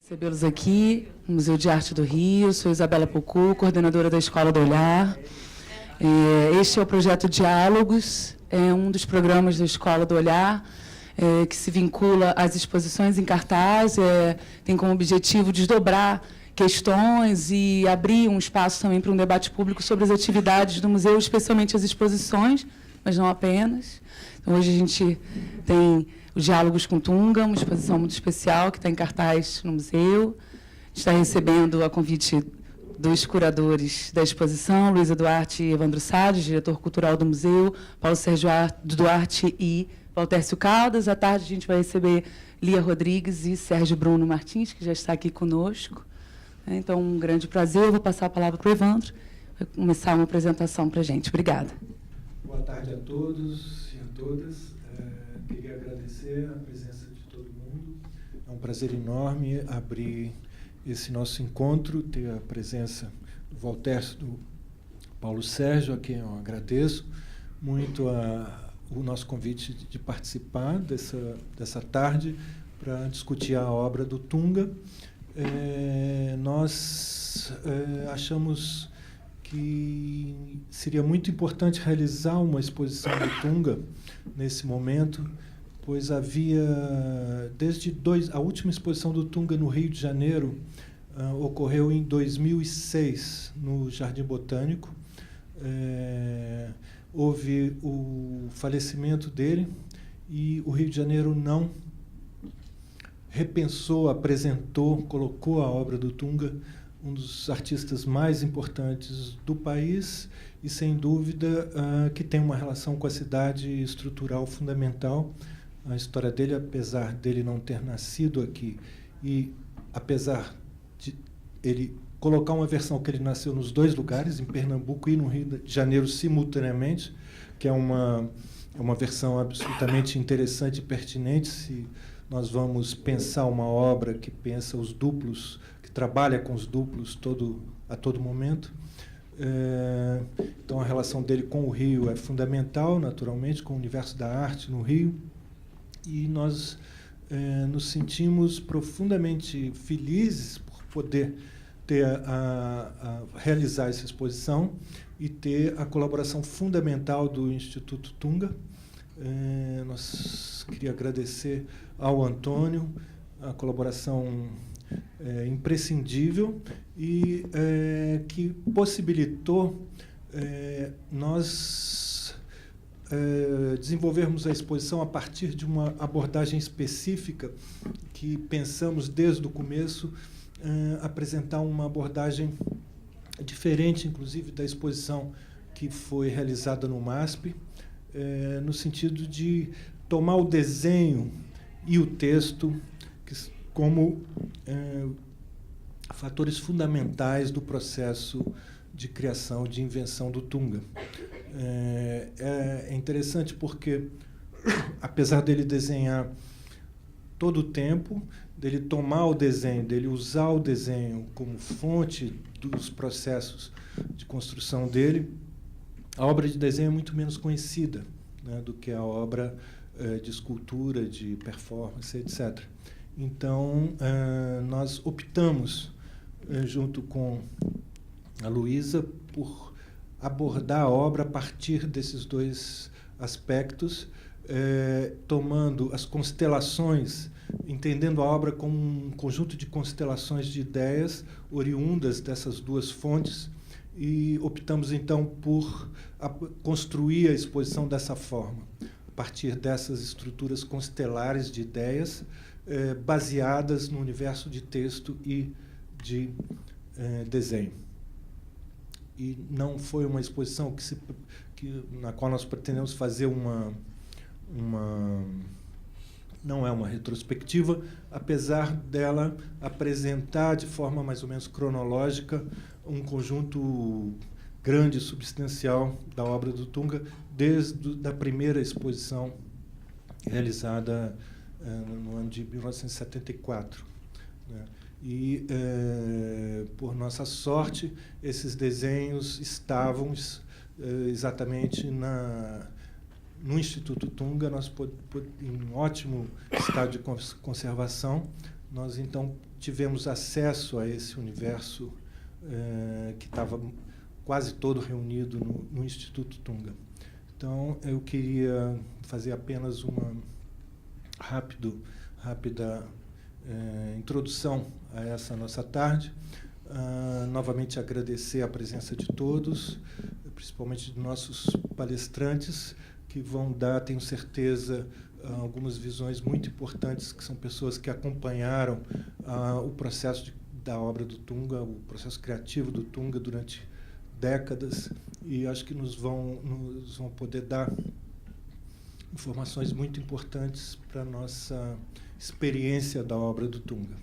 Recebê-los aqui no Museu de Arte do Rio. Sou Isabela Pocu, coordenadora da Escola do Olhar. Este é o projeto Diálogos, é um dos programas da Escola do Olhar, que se vincula às exposições em cartaz, tem como objetivo desdobrar questões e abrir um espaço também para um debate público sobre as atividades do museu, especialmente as exposições, mas não apenas. Então, hoje a gente tem os Diálogos com Tunga, uma exposição muito especial que está em cartaz no museu. Está recebendo a convite dos curadores da exposição, Luísa Duarte e Evandro Salles, diretor cultural do museu, Paulo Sérgio Duarte e Valtércio Caldas. À tarde a gente vai receber Lia Rodrigues e Sérgio Bruno Martins, que já está aqui conosco. Então, um grande prazer. Eu vou passar a palavra para o Evandro, vai começar uma apresentação para a gente. Obrigada. Boa tarde a todos e a todas. Queria agradecer a presença de todo mundo. É um prazer enorme abrir esse nosso encontro, ter a presença do Valtércio, do Paulo Sérgio, a quem eu agradeço muito o nosso convite de participar dessa tarde para discutir a obra do Tunga. Nós achamos que seria muito importante realizar uma exposição do Tunga nesse momento, pois havia, a última exposição do Tunga no Rio de Janeiro ocorreu em 2006, no Jardim Botânico. Houve o falecimento dele e o Rio de Janeiro não repensou, apresentou, colocou a obra do Tunga, um dos artistas mais importantes do país e, sem dúvida, que tem uma relação com a cidade estrutural fundamental. A história dele, apesar dele não ter nascido aqui e apesar de ele colocar uma versão que ele nasceu nos dois lugares, em Pernambuco e no Rio de Janeiro, simultaneamente, que é uma versão absolutamente interessante e pertinente, se nós vamos pensar uma obra que pensa os duplos, que trabalha com os duplos a todo momento. Então, a relação dele com o Rio é fundamental, naturalmente, com o universo da arte no Rio. E nós nos sentimos profundamente felizes por poder realizar essa exposição e ter a colaboração fundamental do Instituto Tunga. Nós queria agradecer ao Antônio a colaboração imprescindível e que possibilitou nós desenvolvermos a exposição a partir de uma abordagem específica que pensamos desde o começo apresentar uma abordagem diferente, inclusive, da exposição que foi realizada no MASP, no sentido de tomar o desenho e o texto como fatores fundamentais do processo de criação, de invenção do Tunga. É interessante porque, apesar dele desenhar todo o tempo, dele tomar o desenho, dele usar o desenho como fonte dos processos de construção dele, a obra de desenho é muito menos conhecida, né, do que a obra de escultura, de performance, etc. Então, nós optamos, junto com a Luísa, por abordar a obra a partir desses dois aspectos, tomando as constelações, entendendo a obra como um conjunto de constelações de ideias oriundas dessas duas fontes, e optamos, então, por construir a exposição dessa forma, a partir dessas estruturas constelares de ideias baseadas no universo de texto e de desenho. E não foi uma exposição na qual nós pretendemos fazer não é uma retrospectiva, apesar dela apresentar de forma mais ou menos cronológica um conjunto grande e substancial da obra do Tunga, desde a primeira exposição realizada no ano de 1974. Né? E, por nossa sorte, esses desenhos estavam exatamente no Instituto Tunga, nós em ótimo estado de conservação. Nós, então, tivemos acesso a esse universo que estava quase todo reunido no Instituto Tunga. Então, eu queria fazer apenas uma rápida introdução a essa nossa tarde. Novamente agradecer a presença de todos, principalmente de nossos palestrantes, que vão dar, tenho certeza, algumas visões muito importantes, que são pessoas que acompanharam o processo da obra do Tunga, o processo criativo do Tunga durante décadas, e acho que nos vão poder dar informações muito importantes para a nossa experiência da obra do Tunga.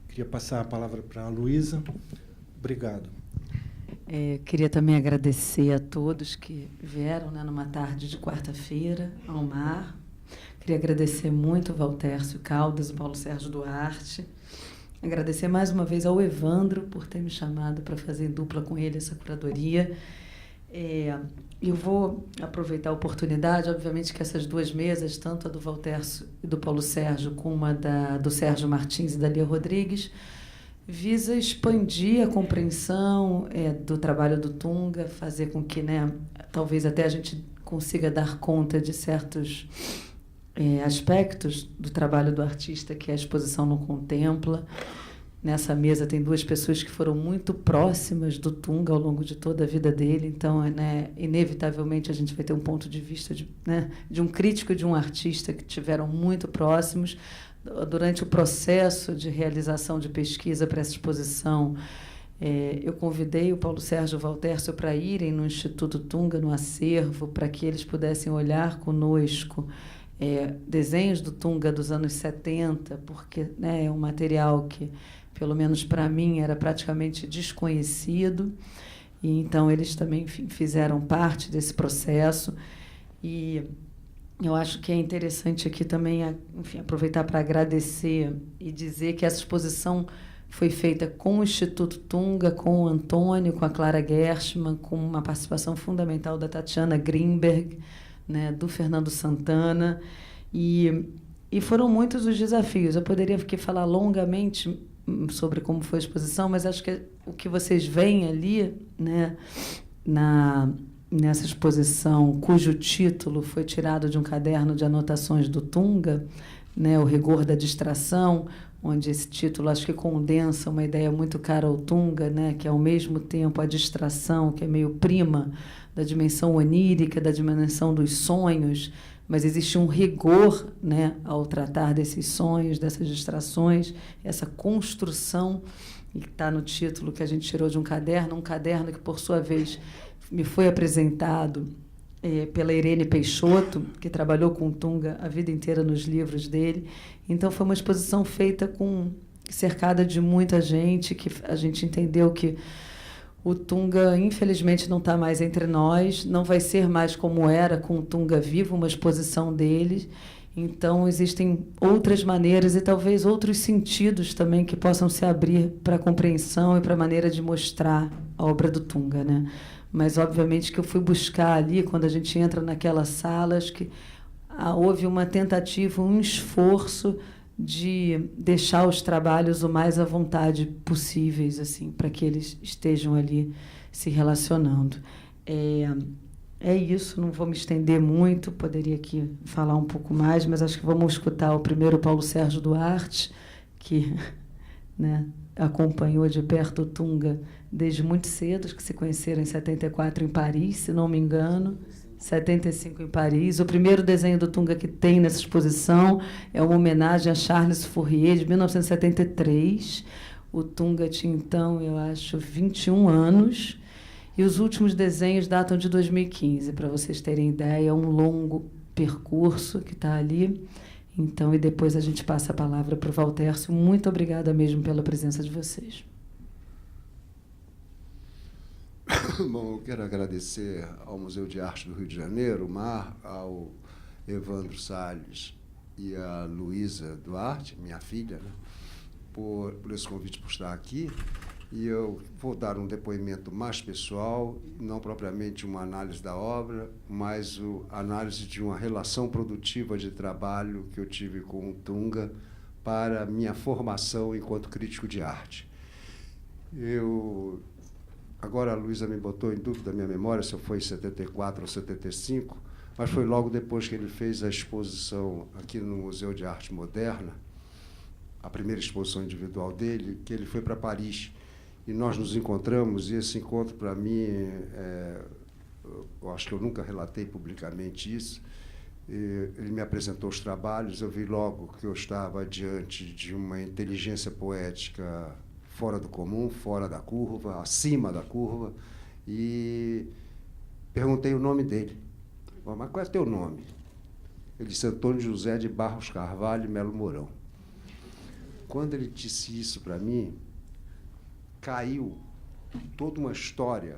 Queria passar a palavra para a Luísa. Obrigado. Queria também agradecer a todos que vieram, né, numa tarde de quarta-feira, ao mar. Queria agradecer muito ao Valtércio Caldas e Paulo Sérgio Duarte. Agradecer mais uma vez ao Evandro por ter me chamado para fazer em dupla com ele essa curadoria. Eu vou aproveitar a oportunidade, obviamente que essas duas mesas, tanto a do Valtércio e do Paulo Sérgio, como a do Sérgio Martins e da Lia Rodrigues, visa expandir a compreensão do trabalho do Tunga, fazer com que, né, talvez até a gente consiga dar conta de certos aspectos do trabalho do artista que a exposição não contempla. Nessa mesa tem duas pessoas que foram muito próximas do Tunga ao longo de toda a vida dele, então, né, inevitavelmente a gente vai ter um ponto de vista de um crítico e de um artista que tiveram muito próximos. Durante o processo de realização de pesquisa para essa exposição, eu convidei o Paulo Sérgio e o Valtércio para irem no Instituto Tunga, no acervo, para que eles pudessem olhar conosco desenhos do Tunga dos anos 70, porque, né, é um material que, pelo menos para mim, era praticamente desconhecido. E, então, eles também, enfim, fizeram parte desse processo. E eu acho que é interessante aqui também, enfim, aproveitar para agradecer e dizer que essa exposição foi feita com o Instituto Tunga, com o Antônio, com a Clara Gershman, com uma participação fundamental da Tatiana Greenberg, né, do Fernando Santana, e foram muitos os desafios. Eu poderia aqui falar longamente sobre como foi a exposição, mas acho que o que vocês veem ali, né, nessa exposição, cujo título foi tirado de um caderno de anotações do Tunga, né, O Rigor da Distração, onde esse título acho que condensa uma ideia muito cara ao Tunga, né, que é, ao mesmo tempo, a distração, que é meio prima da dimensão onírica, da dimensão dos sonhos, mas existe um rigor, né, ao tratar desses sonhos, dessas distrações, essa construção, e que está no título que a gente tirou de um caderno que, por sua vez, me foi apresentado pela Irene Peixoto, que trabalhou com o Tunga a vida inteira nos livros dele. Então, foi uma exposição feita cercada de muita gente, que a gente entendeu que o Tunga, infelizmente, não está mais entre nós, não vai ser mais como era com o Tunga vivo, uma exposição dele. Então, existem outras maneiras e talvez outros sentidos também que possam se abrir para a compreensão e para a maneira de mostrar a obra do Tunga, né? Mas, obviamente, que eu fui buscar ali, quando a gente entra naquela sala, acho que houve uma tentativa, um esforço de deixar os trabalhos o mais à vontade possíveis, assim, para que eles estejam ali se relacionando. É isso, não vou me estender muito, poderia aqui falar um pouco mais, mas acho que vamos escutar primeiro o Paulo Sérgio Duarte, que, né, acompanhou de perto o Tunga desde muito cedo, que se conheceram em 74 em Paris, se não me engano, 75 em Paris. O primeiro desenho do Tunga que tem nessa exposição é uma homenagem a Charles Fourier, de 1973. O Tunga tinha, então, eu acho, 21 anos. E os últimos desenhos datam de 2015, para vocês terem ideia. É um longo percurso que está ali. Então, e depois a gente passa a palavra para o Valtércio. Muito obrigada mesmo pela presença de vocês. Bom, eu quero agradecer ao Museu de Arte do Rio de Janeiro, o MAR, ao Evandro Salles e à Luísa Duarte, minha filha, né, por esse convite, por estar aqui. E eu vou dar um depoimento mais pessoal, não propriamente uma análise da obra, mas a análise de uma relação produtiva de trabalho que eu tive com o Tunga para minha formação enquanto crítico de arte. Agora a Luísa me botou em dúvida a minha memória se foi em 74 ou 75, mas foi logo depois que ele fez a exposição aqui no Museu de Arte Moderna, a primeira exposição individual dele, que ele foi para Paris. E nós nos encontramos, e esse encontro, para mim, eu acho que eu nunca relatei publicamente isso. Ele me apresentou os trabalhos, eu vi logo que eu estava diante de uma inteligência poética fora do comum, fora da curva, acima da curva, e perguntei o nome dele. Mas qual é teu nome? Ele disse Antônio José de Barros Carvalho Melo Mourão. Quando ele disse isso para mim, caiu toda uma história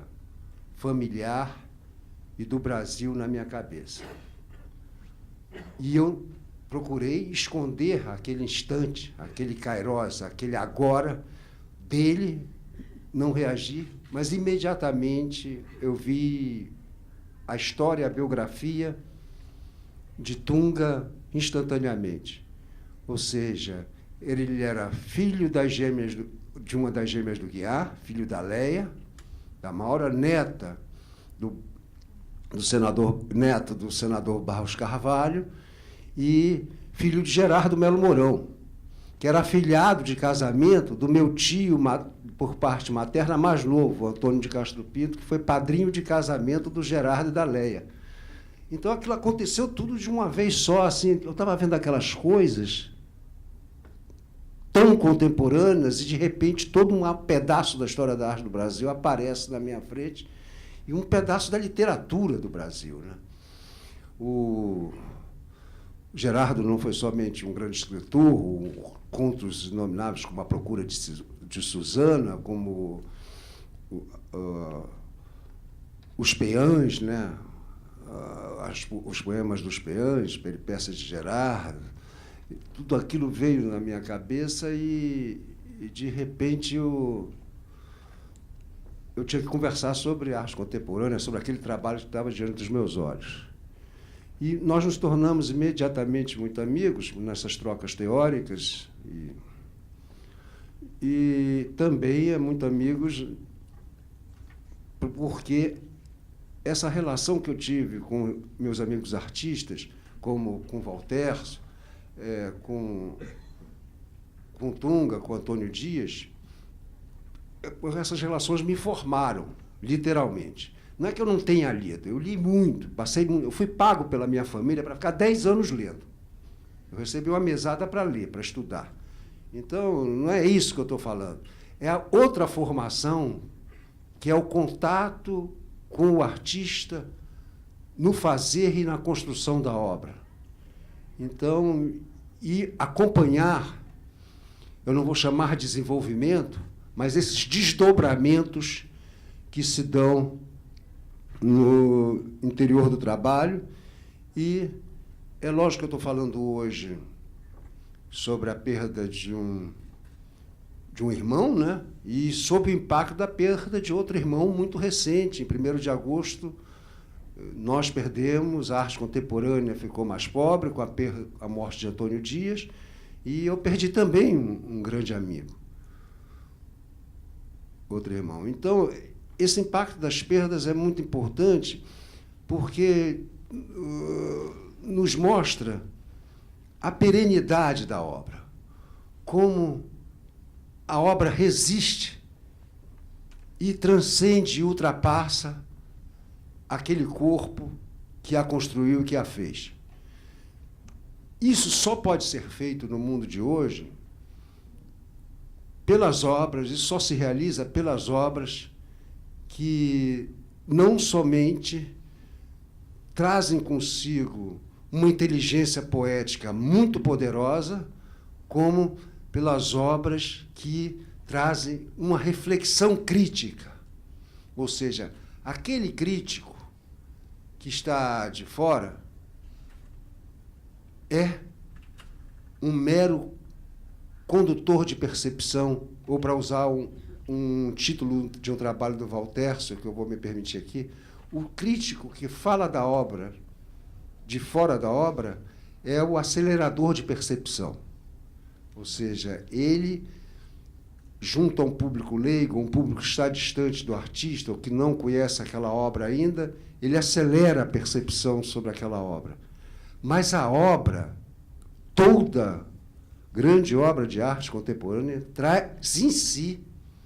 familiar e do Brasil na minha cabeça. E eu procurei esconder aquele instante, aquele kairos, aquele agora dele, não reagir, mas imediatamente eu vi a história, a biografia de Tunga instantaneamente. Ou seja, ele era filho de uma das gêmeas do Guiar, filho da Leia, da Maura, neto do senador Barros Carvalho, e filho de Gerardo Melo Mourão, que era afilhado de casamento do meu tio, por parte materna, mais novo, Antônio de Castro Pinto, que foi padrinho de casamento do Gerardo e da Leia. Então, aquilo aconteceu tudo de uma vez só. Assim, eu estava vendo aquelas coisas tão contemporâneas e, de repente, todo um pedaço da história da arte do Brasil aparece na minha frente e um pedaço da literatura do Brasil, né? O Gerardo não foi somente um grande escritor, contos inomináveis como A Procura de Susana, como Os Peãs, né? Os poemas dos Peãs, Peripécias de Gerardo. Tudo aquilo veio na minha cabeça e de repente, eu tinha que conversar sobre arte contemporânea, sobre aquele trabalho que estava diante dos meus olhos. E nós nos tornamos imediatamente muito amigos nessas trocas teóricas e também muito amigos porque essa relação que eu tive com meus amigos artistas, como com Voltaire, com Tunga, com Antônio Dias, essas relações me formaram, literalmente. Não é que eu não tenha lido, eu li muito, eu fui pago pela minha família para ficar 10 anos lendo. Eu recebi uma mesada para ler, para estudar. Então, não é isso que eu estou falando. É a outra formação, que é o contato com o artista no fazer e na construção da obra. Então, e acompanhar, eu não vou chamar de desenvolvimento, mas esses desdobramentos que se dão no interior do trabalho. E é lógico que eu estou falando hoje sobre a perda de um irmão, né? E sobre o impacto da perda de outro irmão muito recente. Em 1º de agosto, nós perdemos, a arte contemporânea ficou mais pobre com a morte de Antônio Dias, e eu perdi também um grande amigo, outro irmão. Então, esse impacto das perdas é muito importante porque nos mostra a perenidade da obra, como a obra resiste e transcende e ultrapassa aquele corpo que a construiu e que a fez. Isso só pode ser feito no mundo de hoje pelas obras, e só se realiza pelas obras que não somente trazem consigo uma inteligência poética muito poderosa, como pelas obras que trazem uma reflexão crítica. Ou seja, aquele crítico que está de fora é um mero condutor de percepção, ou, para usar um título de um trabalho do Voltaire, que eu vou me permitir aqui, o crítico que fala da obra, de fora da obra, é o acelerador de percepção. Ou seja, ele, junto a um público leigo, um público que está distante do artista, ou que não conhece aquela obra ainda, ele acelera a percepção sobre aquela obra. Mas a obra, toda grande obra de arte contemporânea, traz em si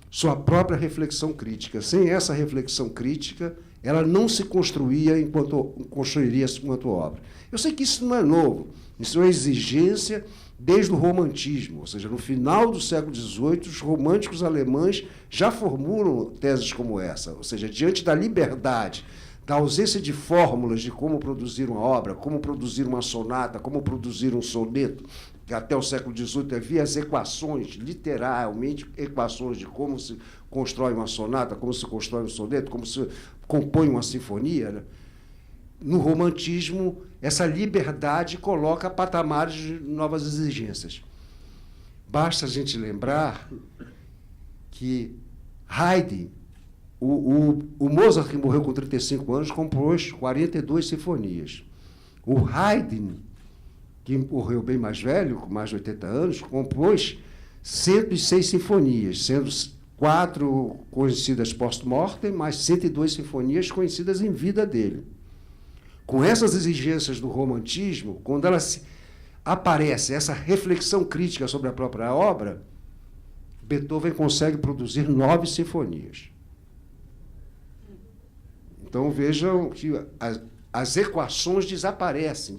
sua própria reflexão crítica. Sem essa reflexão crítica, ela não se construiria enquanto obra. Eu sei que isso não é novo, isso é uma exigência desde o romantismo, ou seja, no final do século XVIII, os românticos alemães já formulam teses como essa, ou seja, diante da liberdade, da ausência de fórmulas de como produzir uma obra, como produzir uma sonata, como produzir um soneto, que até o século XVIII havia as equações, literalmente equações de como se constrói uma sonata, como se constrói um soneto, como se compõe uma sinfonia, né? No romantismo, essa liberdade coloca patamares de novas exigências. Basta a gente lembrar que Haydn, o Mozart, que morreu com 35 anos, compôs 42 sinfonias. O Haydn, que morreu bem mais velho, com mais de 80 anos, compôs 106 sinfonias, sendo 4 conhecidas post-mortem, mais 102 sinfonias conhecidas em vida dele. Com essas exigências do romantismo, quando aparece essa reflexão crítica sobre a própria obra, Beethoven consegue produzir 9 sinfonias. Então, vejam que as equações desaparecem.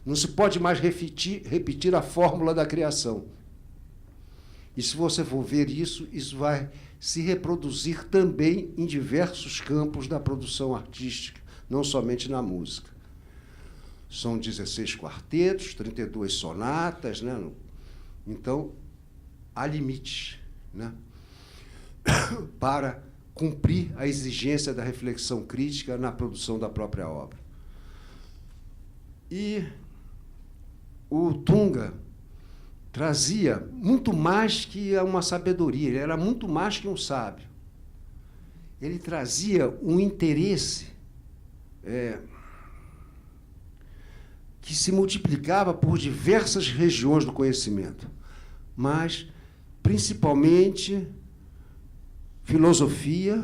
Não se pode mais repetir a fórmula da criação. E, se você for ver isso, isso vai se reproduzir também em diversos campos da produção artística, não somente na música. São 16 quartetos, 32 sonatas, né? Então, há limites, né? Para cumprir a exigência da reflexão crítica na produção da própria obra. E o Tunga trazia muito mais que uma sabedoria, ele era muito mais que um sábio. Ele trazia um interesse que se multiplicava por diversas regiões do conhecimento, mas, principalmente, filosofia,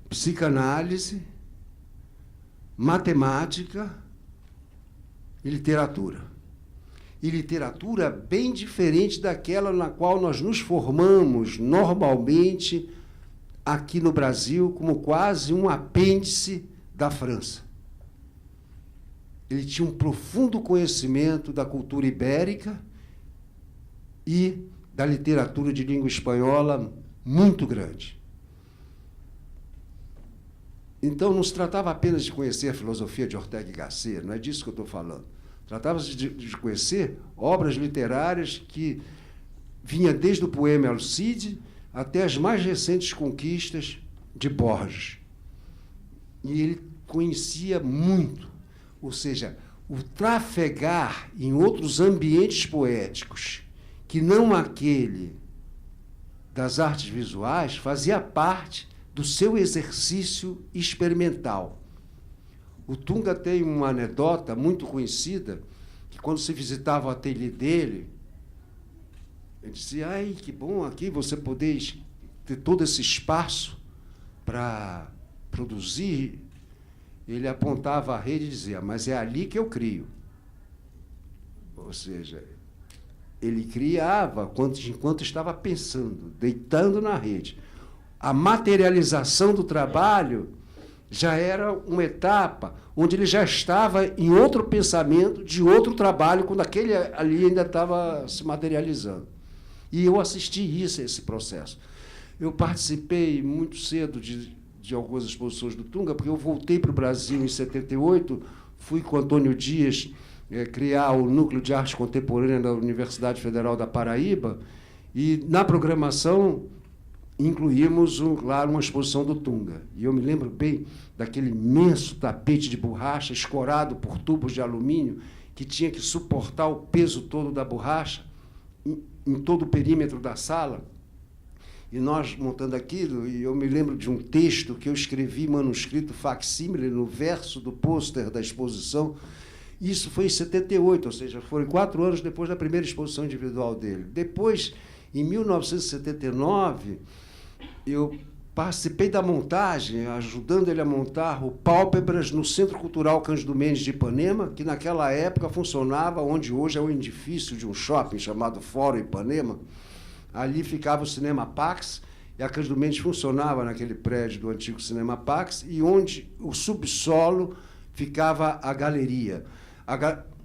psicanálise, matemática e literatura. E literatura bem diferente daquela na qual nós nos formamos normalmente aqui no Brasil, como quase um apêndice da França. Ele tinha um profundo conhecimento da cultura ibérica e da literatura de língua espanhola muito grande. Então, não se tratava apenas de conhecer a filosofia de Ortega y Gasset, não é disso que eu estou falando. Tratava-se de conhecer obras literárias que vinha desde o poema Alcide até as mais recentes conquistas de Borges. E ele conhecia muito, ou seja, o trafegar em outros ambientes poéticos, que não aquele das artes visuais, fazia parte do seu exercício experimental. O Tunga tem uma anedota muito conhecida, que quando se visitava o ateliê dele, ele dizia, ai, que bom aqui você poder ter todo esse espaço para produzir. Ele apontava a rede e dizia, mas é ali que eu crio. Ou seja, ele criava enquanto estava pensando, deitando na rede. A materialização do trabalho já era uma etapa onde ele já estava em outro pensamento, de outro trabalho, quando aquele ali ainda estava se materializando. E eu assisti esse processo. Eu participei muito cedo de algumas exposições do Tunga, porque eu voltei para o Brasil em 78, fui com Antônio Dias criar o Núcleo de Arte Contemporânea da Universidade Federal da Paraíba, e na programação incluímos, claro, uma exposição do Tunga. E eu me lembro bem daquele imenso tapete de borracha escorado por tubos de alumínio que tinha que suportar o peso todo da borracha em todo o perímetro da sala. E nós montando aquilo, e eu me lembro de um texto que eu escrevi, manuscrito facsímile, no verso do pôster da exposição, Isso foi em 78, ou seja, foram 4 anos depois da primeira exposição individual dele. Depois, em 1979, eu participei da montagem, ajudando ele a montar o Pálpebras no Centro Cultural Cândido Mendes de Ipanema, que naquela época funcionava onde hoje é o edifício de um shopping chamado Fórum Ipanema. Ali ficava o Cinema Pax, e a Cândido Mendes funcionava naquele prédio do antigo Cinema Pax, e onde o subsolo ficava a galeria.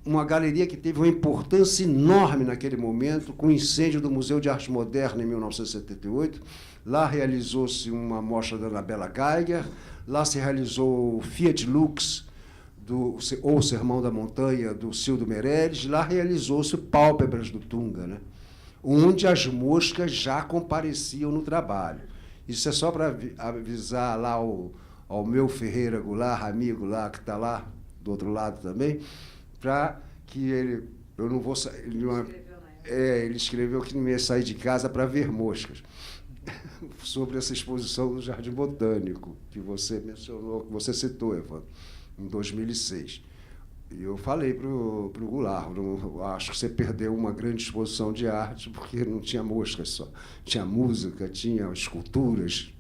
Uma galeria que teve uma importância enorme naquele momento, com o incêndio do Museu de Arte Moderna em 1978. Lá realizou-se uma mostra da Anabela Geiger, lá se realizou o Fiat Lux, ou Sermão da Montanha, do Cildo Meirelles, lá realizou-se o Pálpebras do Tunga, né? Onde as moscas já compareciam no trabalho. Isso é só para avisar lá ao meu Ferreira Goulart, amigo lá, que está lá do outro lado também, para que ele... Eu não vou sair... Ele escreveu que não ia sair de casa para ver moscas. Sobre essa exposição do Jardim Botânico, que você mencionou, que você citou, Evandro, em 2006. E eu falei para o Goulart, acho que você perdeu uma grande exposição de arte, porque não tinha moscas só. Tinha música, tinha esculturas.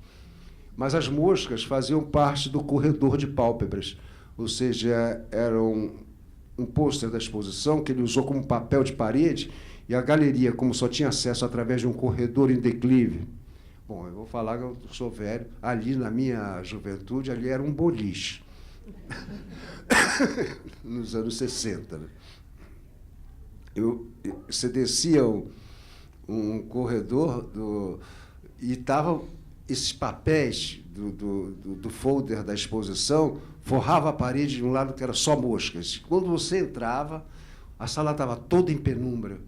Mas as moscas faziam parte do corredor de pálpebras, ou seja, era um pôster da exposição que ele usou como papel de parede, e a galeria, como só tinha acesso através de um corredor em declive. Bom, eu vou falar que eu sou velho. Ali, na minha juventude, ali era um boliche. Nos anos 60. Né? Você descia um corredor e estavam esses papéis do folder da exposição, forrava a parede de um lado que era só moscas. Quando você entrava, a sala estava toda em penumbra.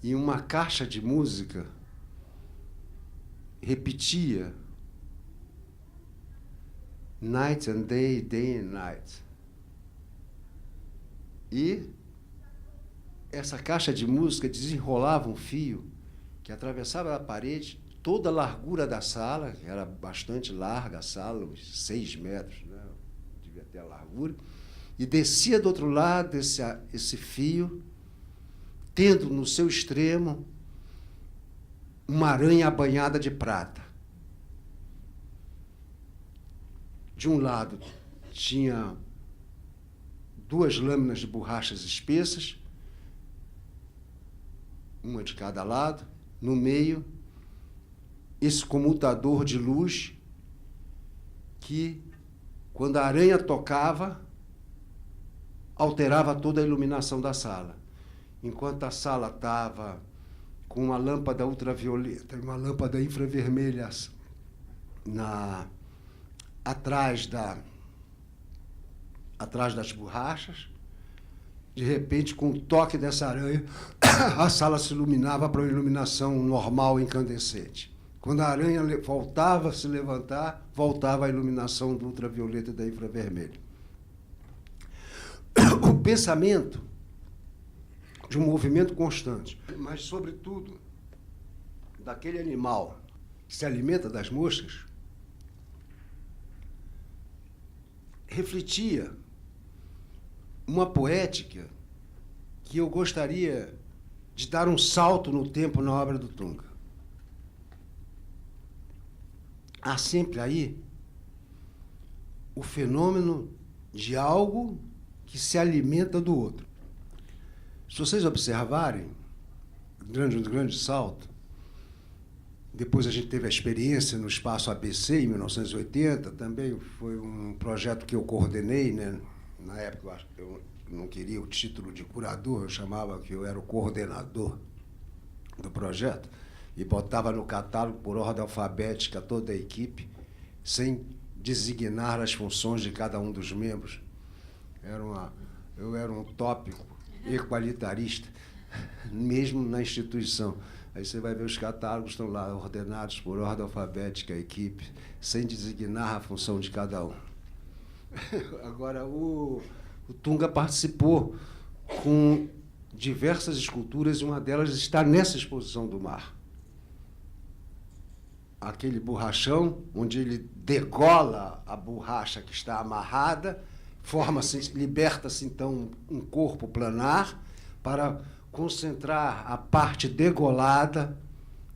E uma caixa de música repetia night and day, day and night. E essa caixa de música desenrolava um fio que atravessava a parede, toda a largura da sala, que era bastante larga a sala, uns 6 metros, né? Devia ter a largura, e descia do outro lado esse fio, tendo no seu extremo uma aranha banhada de prata. De um lado tinha 2 lâminas de borrachas espessas, uma de cada lado. No meio, esse comutador de luz que, quando a aranha tocava, alterava toda a iluminação da sala. Enquanto a sala estava com uma lâmpada ultravioleta e uma lâmpada infravermelha atrás das borrachas, de repente, com o toque dessa aranha, a sala se iluminava para uma iluminação normal, incandescente. Quando a aranha voltava a se levantar, voltava a iluminação do ultravioleta e da infravermelha. O pensamento de um movimento constante, mas, sobretudo, daquele animal que se alimenta das moscas, refletia uma poética que eu gostaria de dar um salto no tempo na obra do Tunga. Há sempre aí o fenômeno de algo que se alimenta do outro. Se vocês observarem, um grande salto, depois a gente teve a experiência no Espaço ABC, em 1980, também foi um projeto que eu coordenei, né? Na época eu não queria o título de curador, eu chamava que eu era o coordenador do projeto, e botava no catálogo por ordem alfabética toda a equipe, sem designar as funções de cada um dos membros. Eu era um tópico equalitarista, mesmo na instituição. Aí você vai ver os catálogos, estão lá ordenados por ordem alfabética, a equipe, sem designar a função de cada um. Agora, o Tunga participou com diversas esculturas, e uma delas está nessa exposição do mar. Aquele borrachão, onde ele degola a borracha que está amarrada, forma-se, liberta-se então um corpo planar para concentrar a parte degolada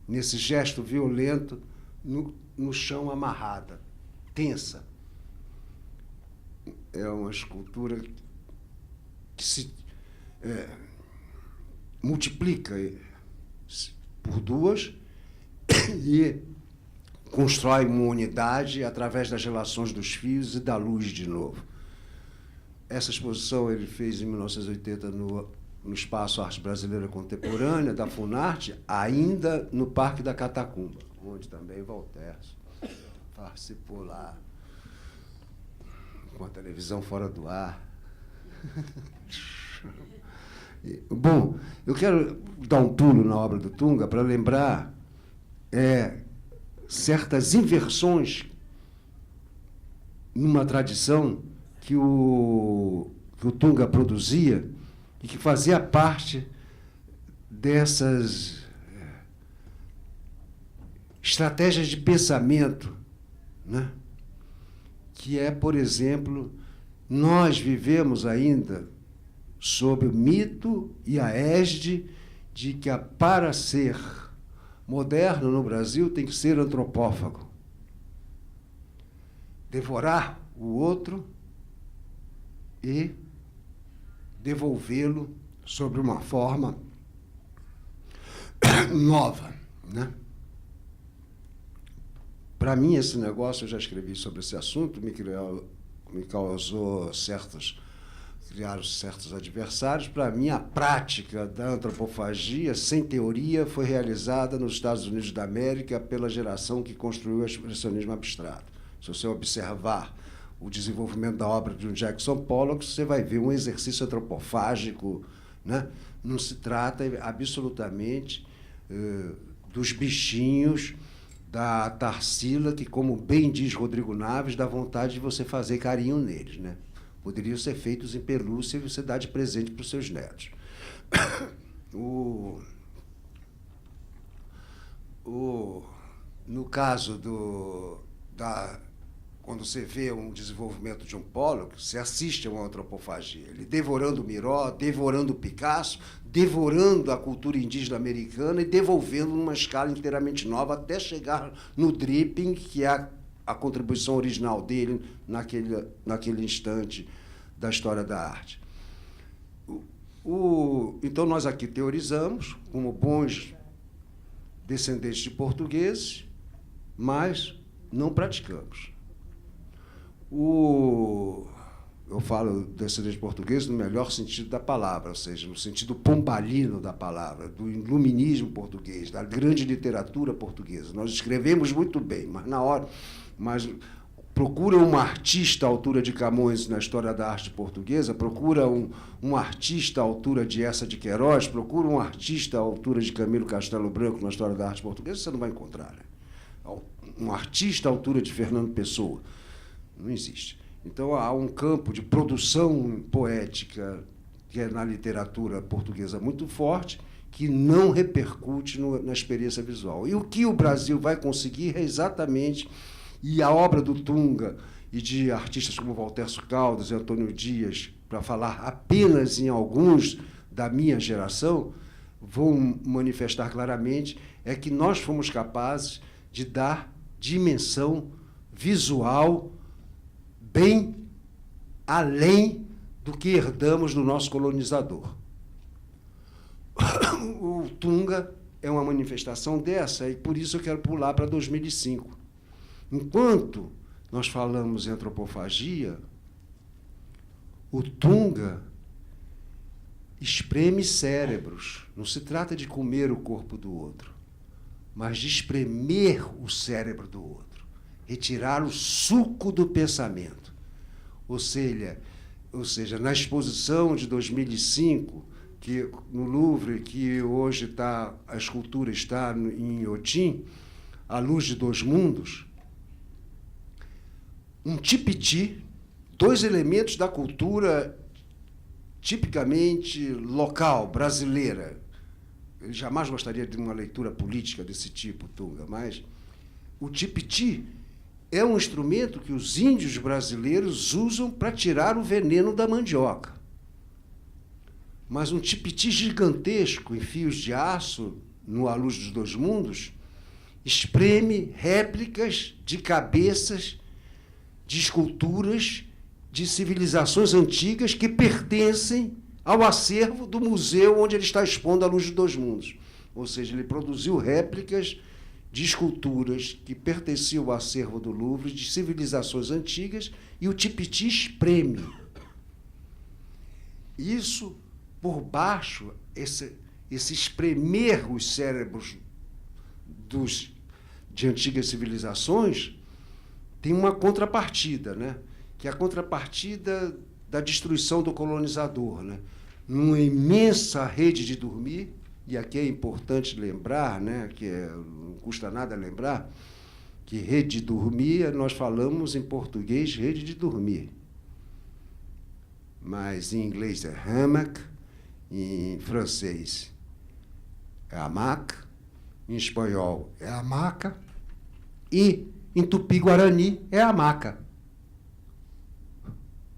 nesse gesto violento no chão amarrada, tensa. É uma escultura que se multiplica por duas e constrói uma unidade através das relações dos fios e da luz de novo. Essa exposição ele fez em 1980 no Espaço Arte Brasileira Contemporânea, da Funarte, ainda no Parque da Catacumba, onde também Voltaire participou lá, com a televisão fora do ar. Bom, eu quero dar um pulo na obra do Tunga para lembrar certas inversões numa tradição que o Tunga produzia e que fazia parte dessas estratégias de pensamento, né? Que é, por exemplo, nós vivemos ainda sob o mito e a égide de que para ser moderno no Brasil tem que ser antropófago. Devorar o outro e devolvê-lo sob uma forma nova, né? Para mim, esse negócio, eu já escrevi sobre esse assunto, me causou criaram certos adversários. Para mim, a prática da antropofagia, sem teoria, foi realizada nos Estados Unidos da América pela geração que construiu o expressionismo abstrato. Se você observar o desenvolvimento da obra de um Jackson Pollock, você vai ver um exercício antropofágico, né? Não se trata absolutamente dos bichinhos da Tarsila, que, como bem diz Rodrigo Naves, dá vontade de você fazer carinho neles, né? Poderiam ser feitos em pelúcia e você dar de presente para os seus netos. No caso quando você vê um desenvolvimento de um Pollock, você assiste a uma antropofagia. Ele devorando o Miró, devorando o Picasso, devorando a cultura indígena americana e devolvendo numa escala inteiramente nova até chegar no dripping, que é a contribuição original dele naquele instante da história da arte. Então, nós aqui teorizamos, como bons descendentes de portugueses, mas não praticamos. Eu falo descendente português no melhor sentido da palavra, ou seja, no sentido pombalino da palavra, do iluminismo português, da grande literatura portuguesa. Nós escrevemos muito bem, mas procura um artista à altura de Camões na história da arte portuguesa, procura um artista à altura de Eça de Queiroz, procura um artista à altura de Camilo Castelo Branco na história da arte portuguesa, você não vai encontrar, né? Um artista à altura de Fernando Pessoa. Não existe. Então, há um campo de produção poética que é na literatura portuguesa muito forte, que não repercute na experiência visual. E o que o Brasil vai conseguir é exatamente, e a obra do Tunga e de artistas como Valterço Caldas e Antônio Dias, para falar apenas em alguns da minha geração, vão manifestar claramente, é que nós fomos capazes de dar dimensão visual bem além do que herdamos do nosso colonizador. O Tunga é uma manifestação dessa, e por isso eu quero pular para 2005. Enquanto nós falamos em antropofagia, o Tunga espreme cérebros. Não se trata de comer o corpo do outro, mas de espremer o cérebro do outro, retirar o suco do pensamento. Ou seja, na exposição de 2005, que no Louvre, que hoje a escultura está em Inhotim, A Luz de Dois Mundos, um tipiti, dois elementos da cultura tipicamente local, brasileira. Ele jamais gostaria de uma leitura política desse tipo, Tunga, mas o tipiti é um instrumento que os índios brasileiros usam para tirar o veneno da mandioca. Mas um tipiti gigantesco em fios de aço, no A Luz dos Dois Mundos, espreme réplicas de cabeças de esculturas de civilizações antigas que pertencem ao acervo do museu onde ele está expondo A Luz dos Dois Mundos. Ou seja, ele produziu réplicas de esculturas que pertenciam ao acervo do Louvre, de civilizações antigas, e o tipiti espreme. Isso, por baixo, esse espremer os cérebros de antigas civilizações, tem uma contrapartida, né? Que é a contrapartida da destruição do colonizador, né? Numa imensa rede de dormir, e aqui é importante lembrar, né, não custa nada lembrar, que rede de dormir, nós falamos em português rede de dormir. Mas em inglês é hammock, em francês é hamaca, em espanhol é hamaca, e em tupi-guarani é hamaca.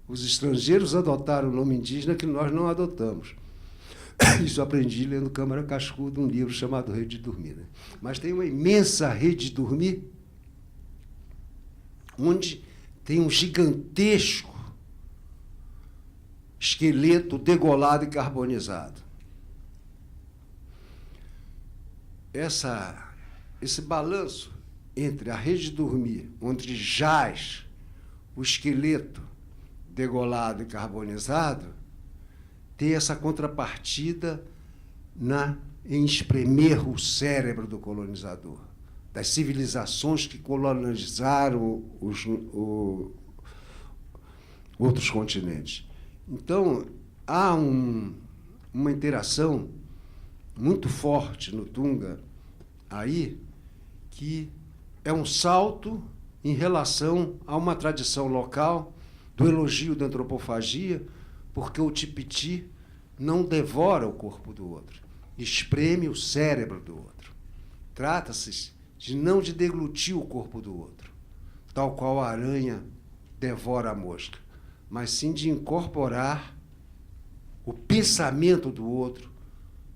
Os estrangeiros adotaram o nome indígena que nós não adotamos. Isso aprendi lendo Câmara Cascudo, um livro chamado Rede de Dormir. Né? Mas tem uma imensa rede de dormir, onde tem um gigantesco esqueleto degolado e carbonizado. Esse balanço entre a rede de dormir, onde jaz o esqueleto degolado e carbonizado, ter essa contrapartida em espremer o cérebro do colonizador, das civilizações que colonizaram outros continentes. Então, há uma interação muito forte no Tunga aí, que é um salto em relação a uma tradição local do elogio da antropofagia, porque o tipiti não devora o corpo do outro, espreme o cérebro do outro. Trata-se de deglutir o corpo do outro, tal qual a aranha devora a mosca, mas sim de incorporar o pensamento do outro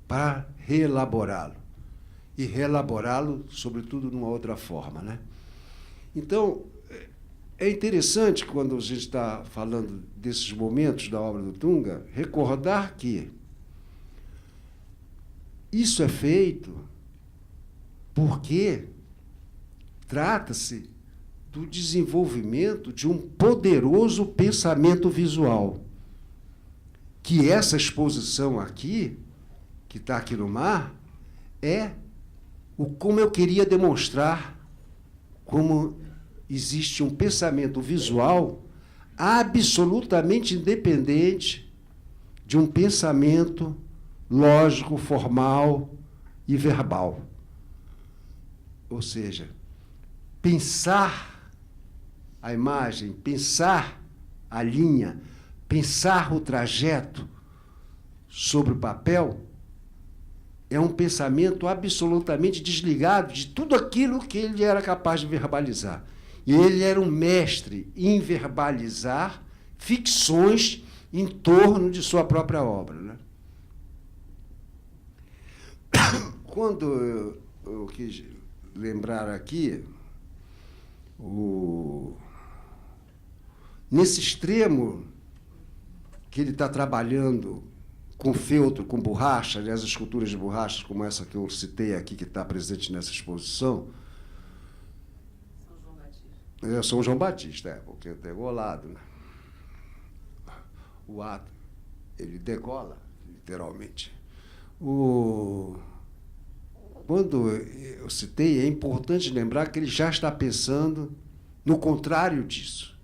para reelaborá-lo. E reelaborá-lo, sobretudo, numa outra forma, né? Então, é interessante, quando a gente está falando desses momentos da obra do Tunga, recordar que isso é feito porque trata-se do desenvolvimento de um poderoso pensamento visual, que essa exposição aqui, que está aqui no mar, é como eu queria demonstrar como existe um pensamento visual absolutamente independente de um pensamento lógico, formal e verbal. Ou seja, pensar a imagem, pensar a linha, pensar o trajeto sobre o papel é um pensamento absolutamente desligado de tudo aquilo que ele era capaz de verbalizar. E ele era um mestre em verbalizar ficções em torno de sua própria obra, né? Quando eu quis lembrar aqui, nesse extremo que ele está trabalhando com feltro, com borracha, aliás, as esculturas de borrachas, como essa que eu citei aqui, que está presente nessa exposição, São João Batista, porque é degolado, né? O ato, ele degola, literalmente. Quando eu citei, é importante lembrar que ele já está pensando no contrário disso.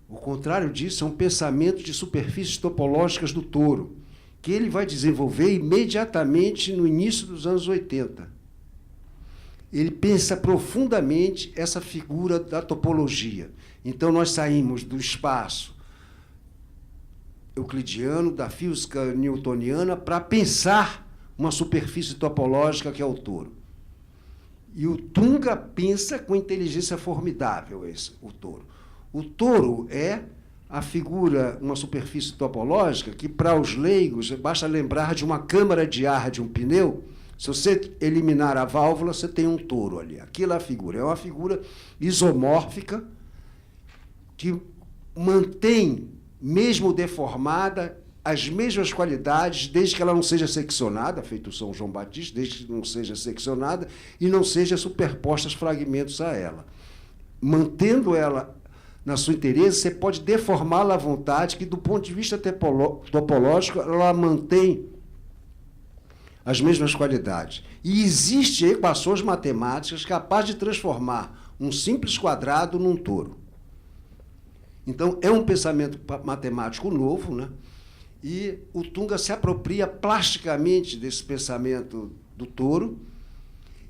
O contrário disso é um pensamento de superfícies topológicas do touro, que ele vai desenvolver imediatamente no início dos anos 80. Ele pensa profundamente essa figura da topologia. Então, nós saímos do espaço euclidiano, da física newtoniana, para pensar uma superfície topológica que é o touro. E o Tunga pensa com inteligência formidável, o touro. O touro é a figura, uma superfície topológica que, para os leigos, basta lembrar de uma câmara de ar de um pneu. Se você eliminar a válvula, você tem um touro ali. Aquilo é a figura. É uma figura isomórfica que mantém, mesmo deformada, as mesmas qualidades, desde que ela não seja seccionada, feito São João Batista, desde que não seja seccionada e não seja superpostas fragmentos a ela. Mantendo ela na sua inteireza, você pode deformá-la à vontade, que, do ponto de vista topológico, ela mantém as mesmas qualidades. E existem equações matemáticas capazes de transformar um simples quadrado num touro. Então, é um pensamento matemático novo, né? E o Tunga se apropria plasticamente desse pensamento do touro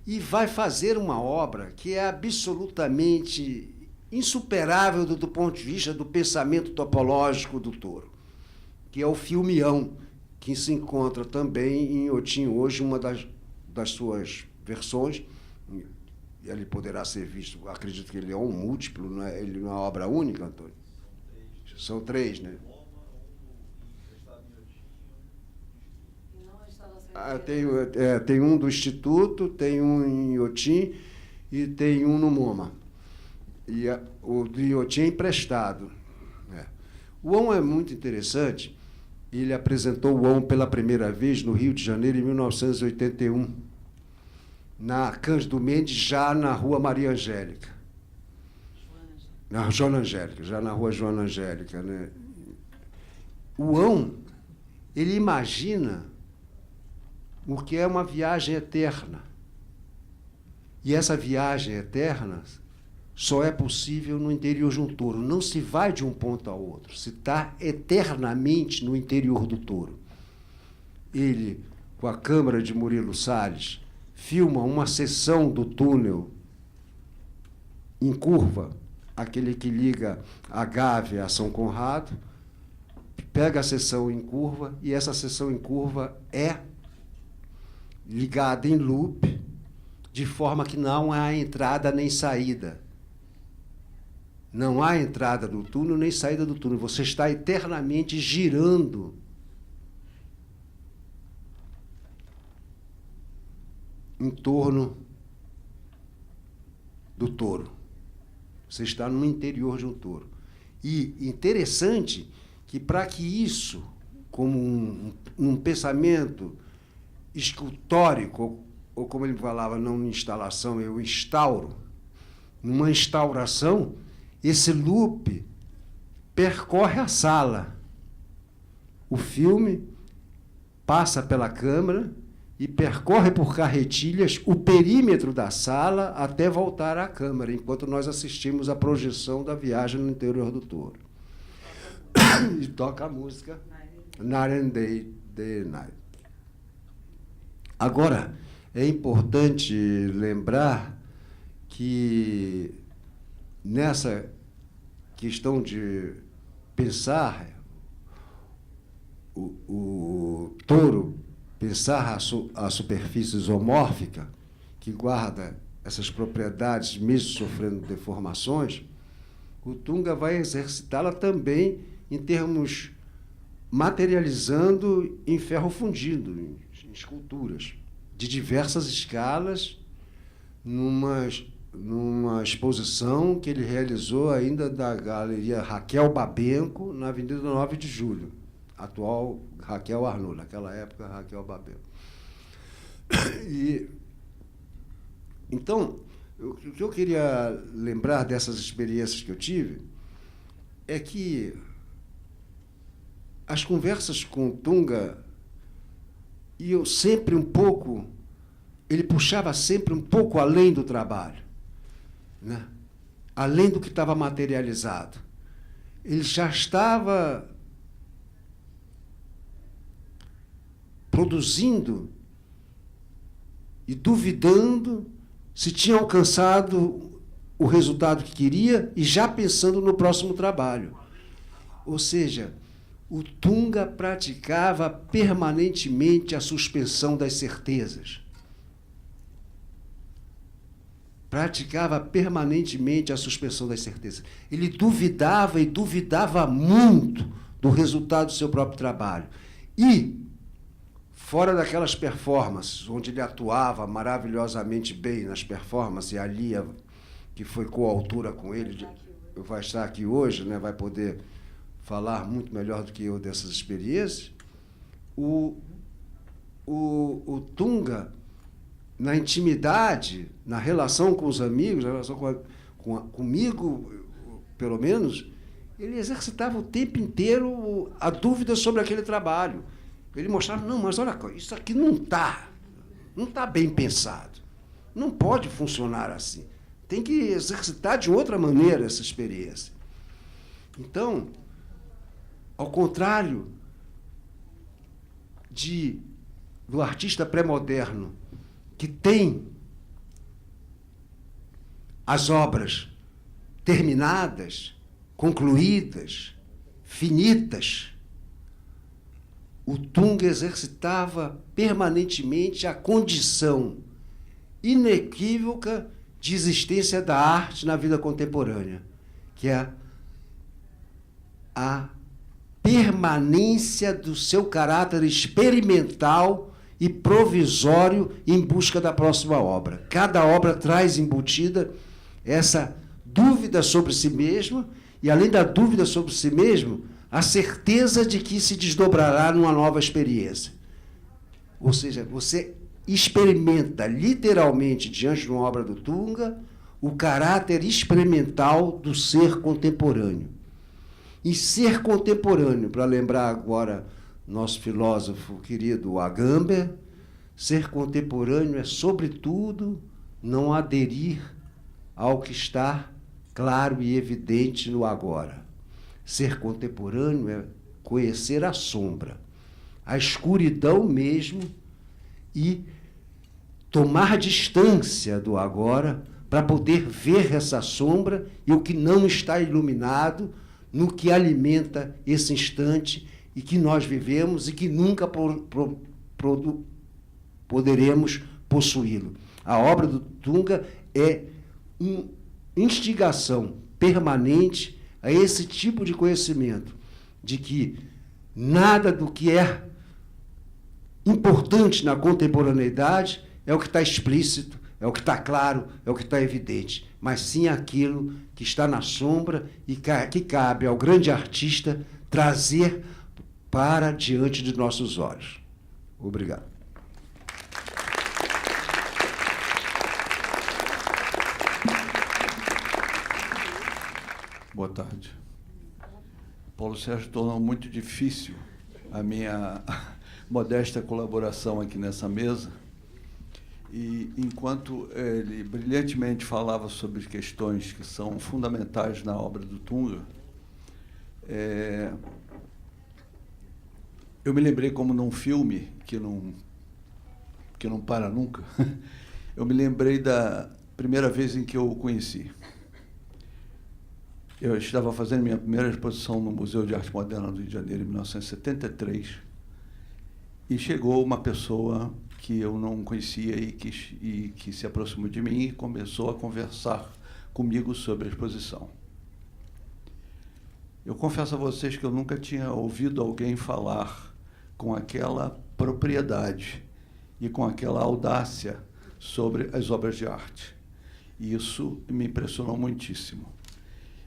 e vai fazer uma obra que é absolutamente insuperável do ponto de vista do pensamento topológico do touro, que é o filmião, que se encontra também em Inhotim hoje, uma das suas versões. Ele poderá ser visto, acredito que ele é um múltiplo, não é? Ele não é uma obra única, Antônio? São três, né? Tem um do Instituto, tem um em Inhotim e tem um no MoMA. E o do Inhotim é emprestado. O ON é muito interessante. Ele apresentou o ON pela primeira vez no Rio de Janeiro, em 1981, na Cândido Mendes, já na Rua Maria Angélica. Na Joana Angélica, já na Rua Joana Angélica, né? O ON, ele imagina o que é uma viagem eterna. E essa viagem eterna só é possível no interior de um touro. Não se vai de um ponto ao outro, se está eternamente no interior do touro. Ele, com a câmera de Murilo Salles, filma uma seção do túnel em curva, aquele que liga a Gávea a São Conrado, pega a seção em curva, e essa seção em curva é ligada em loop, de forma que não há entrada nem saída. Não há entrada do túnel nem saída do túnel. Você está eternamente girando em torno do touro. Você está no interior de um touro. E interessante que, para que isso, como um pensamento escultórico, ou como ele falava, não instalação, eu instauro, numa instauração, esse loop percorre a sala. O filme passa pela câmera e percorre por carretilhas o perímetro da sala até voltar à câmera, enquanto nós assistimos à projeção da viagem no interior do touro. E toca a música Night and Day, Day and Night. Agora, é importante lembrar que nessa questão de pensar o touro, pensar a superfície isomórfica, que guarda essas propriedades, mesmo sofrendo deformações, o Tunga vai exercitá-la também em termos materializando em ferro fundido, em esculturas de diversas escalas, numa exposição que ele realizou ainda da Galeria Raquel Babenco, na Avenida 9 de Julho, atual Raquel Arnaud, naquela época Raquel Babenco. Então, o que eu queria lembrar dessas experiências que eu tive é que as conversas com o Tunga, e eu sempre um pouco, ele puxava sempre um pouco além do trabalho, né? Além do que estava materializado. Ele já estava produzindo e duvidando se tinha alcançado o resultado que queria e já pensando no próximo trabalho. Ou seja, o Tunga praticava permanentemente a suspensão das certezas. praticava permanentemente a suspensão das certezas. Ele duvidava e duvidava muito do resultado do seu próprio trabalho. E, fora daquelas performances, onde ele atuava maravilhosamente bem nas performances, e a Lia, que foi coautora com ele, vai estar aqui hoje, né, vai poder falar muito melhor do que eu dessas experiências, o Tunga, na intimidade, na relação com os amigos, na relação comigo, pelo menos, ele exercitava o tempo inteiro a dúvida sobre aquele trabalho. Ele mostrava, não, mas olha, isso aqui não está bem pensado. Não pode funcionar assim. Tem que exercitar de outra maneira essa experiência. Então, ao contrário do artista pré-moderno, que tem as obras terminadas, concluídas, finitas, o Tunga exercitava permanentemente a condição inequívoca de existência da arte na vida contemporânea, que é a permanência do seu caráter experimental e provisório em busca da próxima obra. Cada obra traz embutida essa dúvida sobre si mesmo e, além da dúvida sobre si mesmo, a certeza de que se desdobrará numa nova experiência. Ou seja, você experimenta literalmente, diante de uma obra do Tunga, o caráter experimental do ser contemporâneo. E ser contemporâneo, para lembrar agora nosso filósofo querido Agamben, ser contemporâneo é, sobretudo, não aderir ao que está claro e evidente no agora. Ser contemporâneo é conhecer a sombra, a escuridão mesmo, e tomar distância do agora para poder ver essa sombra e o que não está iluminado no que alimenta esse instante e que nós vivemos e que nunca poderemos possuí-lo. A obra do Tunga é uma instigação permanente a esse tipo de conhecimento, de que nada do que é importante na contemporaneidade é o que está explícito, é o que está claro, é o que está evidente, mas sim aquilo que está na sombra e que cabe ao grande artista trazer para diante de nossos olhos. Obrigado. Boa tarde. Paulo Sérgio tornou muito difícil a minha modesta colaboração aqui nessa mesa. E, enquanto ele brilhantemente falava sobre questões que são fundamentais na obra do Tunga, eu me lembrei, como num filme que não para nunca, eu me lembrei da primeira vez em que eu o conheci. Eu estava fazendo minha primeira exposição no Museu de Arte Moderna do Rio de Janeiro, em 1973, e chegou uma pessoa que eu não conhecia e que se aproximou de mim e começou a conversar comigo sobre a exposição. Eu confesso a vocês que eu nunca tinha ouvido alguém falar com aquela propriedade e com aquela audácia sobre as obras de arte. E isso me impressionou muitíssimo.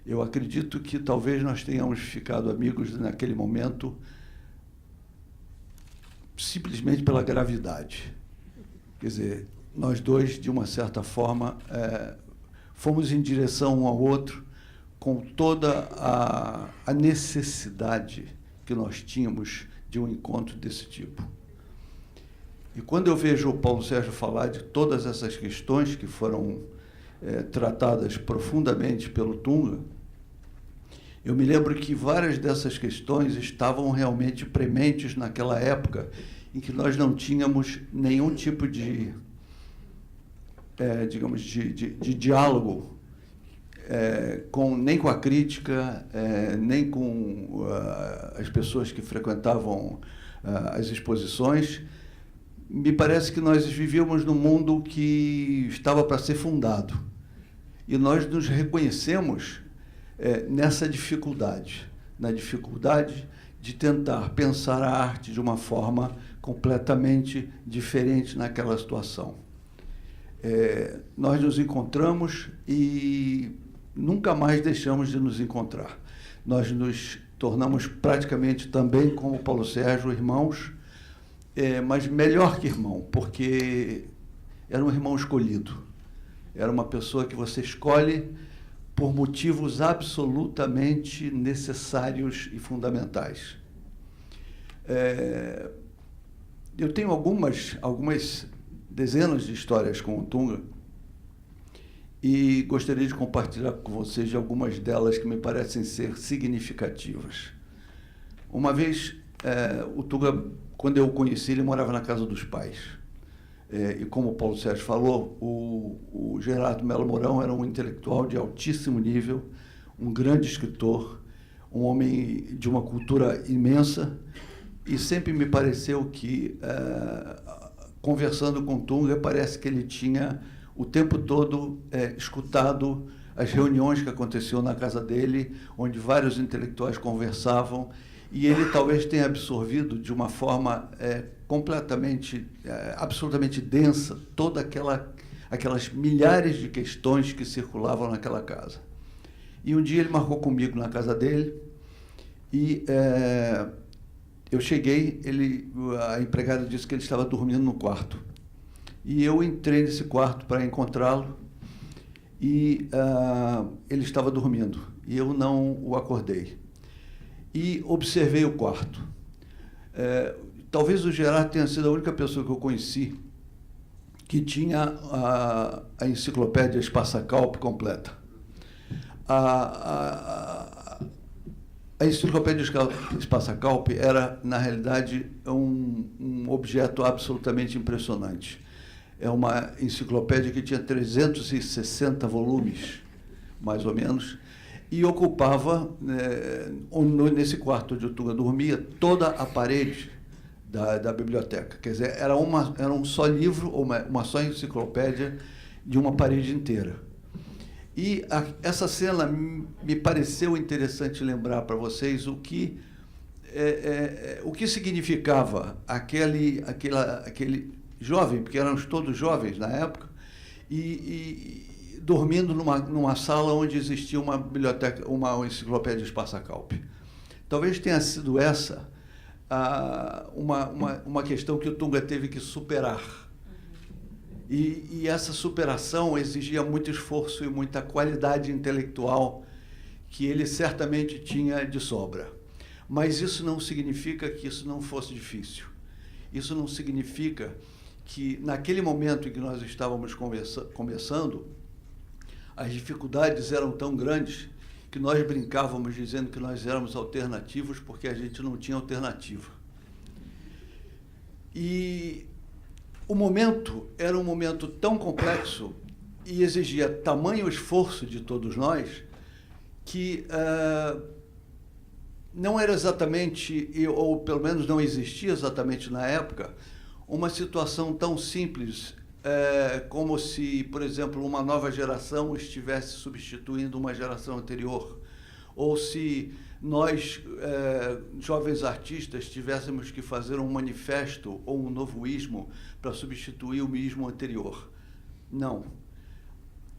Eu acredito que talvez nós tenhamos ficado amigos naquele momento simplesmente pela gravidade. Quer dizer, nós dois, de uma certa forma, fomos em direção um ao outro com toda a necessidade que nós tínhamos de um encontro desse tipo. E quando eu vejo o Paulo Sérgio falar de todas essas questões que foram tratadas profundamente pelo Tunga, eu me lembro que várias dessas questões estavam realmente prementes naquela época em que nós não tínhamos nenhum tipo de, digamos, de diálogo nem com a crítica, nem com as pessoas que frequentavam as exposições. Me parece que nós vivíamos num mundo que estava para ser fundado. E nós nos reconhecemos nessa dificuldade, na dificuldade de tentar pensar a arte de uma forma completamente diferente naquela situação. Nós nos encontramos e nunca mais deixamos de nos encontrar. Nós nos tornamos praticamente também, como o Paulo Sérgio, irmãos, mas melhor que irmão, porque era um irmão escolhido. Era uma pessoa que você escolhe por motivos absolutamente necessários e fundamentais. Eu tenho algumas dezenas de histórias com o Tunga e gostaria de compartilhar com vocês de algumas delas que me parecem ser significativas. Uma vez, o Tunga, quando eu o conheci, ele morava na casa dos pais. E como o Paulo Sérgio falou, o Gerardo Melo Mourão era um intelectual de altíssimo nível, um grande escritor, um homem de uma cultura imensa, e sempre me pareceu que, conversando com o Tunga, parece que ele tinha o tempo todo escutado as reuniões que aconteciam na casa dele, onde vários intelectuais conversavam, e ele talvez tenha absorvido de uma forma completamente, absolutamente densa, toda aquelas milhares de questões que circulavam naquela casa. E um dia ele marcou comigo na casa dele e eu cheguei, a empregada disse que ele estava dormindo no quarto. E eu entrei nesse quarto para encontrá-lo e ele estava dormindo e eu não o acordei. E observei o quarto. Talvez o Gerardo tenha sido a única pessoa que eu conheci que tinha a enciclopédia Spazzakalp completa. A enciclopédia Spazzakalp era, na realidade, um objeto absolutamente impressionante. É uma enciclopédia que tinha 360 volumes, mais ou menos, e ocupava, nesse quarto onde o Tunga dormia, toda a parede da biblioteca. Quer dizer, era um só livro, ou uma só enciclopédia de uma parede inteira. E essa cena me pareceu interessante lembrar para vocês o que significava aquele jovem, porque éramos todos jovens na época, e dormindo numa sala onde existia uma biblioteca, uma enciclopédia Spazzakalp. Talvez tenha sido essa uma questão que o Tunga teve que superar. E essa superação exigia muito esforço e muita qualidade intelectual que ele certamente tinha de sobra. Mas isso não significa que isso não fosse difícil. Isso não significa que, naquele momento em que nós estávamos começando, as dificuldades eram tão grandes que nós brincávamos dizendo que nós éramos alternativos porque a gente não tinha alternativa. E o momento era um momento tão complexo e exigia tamanho esforço de todos nós que não era exatamente, ou pelo menos não existia exatamente na época, uma situação tão simples como se, por exemplo, uma nova geração estivesse substituindo uma geração anterior, ou se nós, jovens artistas, tivéssemos que fazer um manifesto ou um novo ismo para substituir o ismo anterior. Não.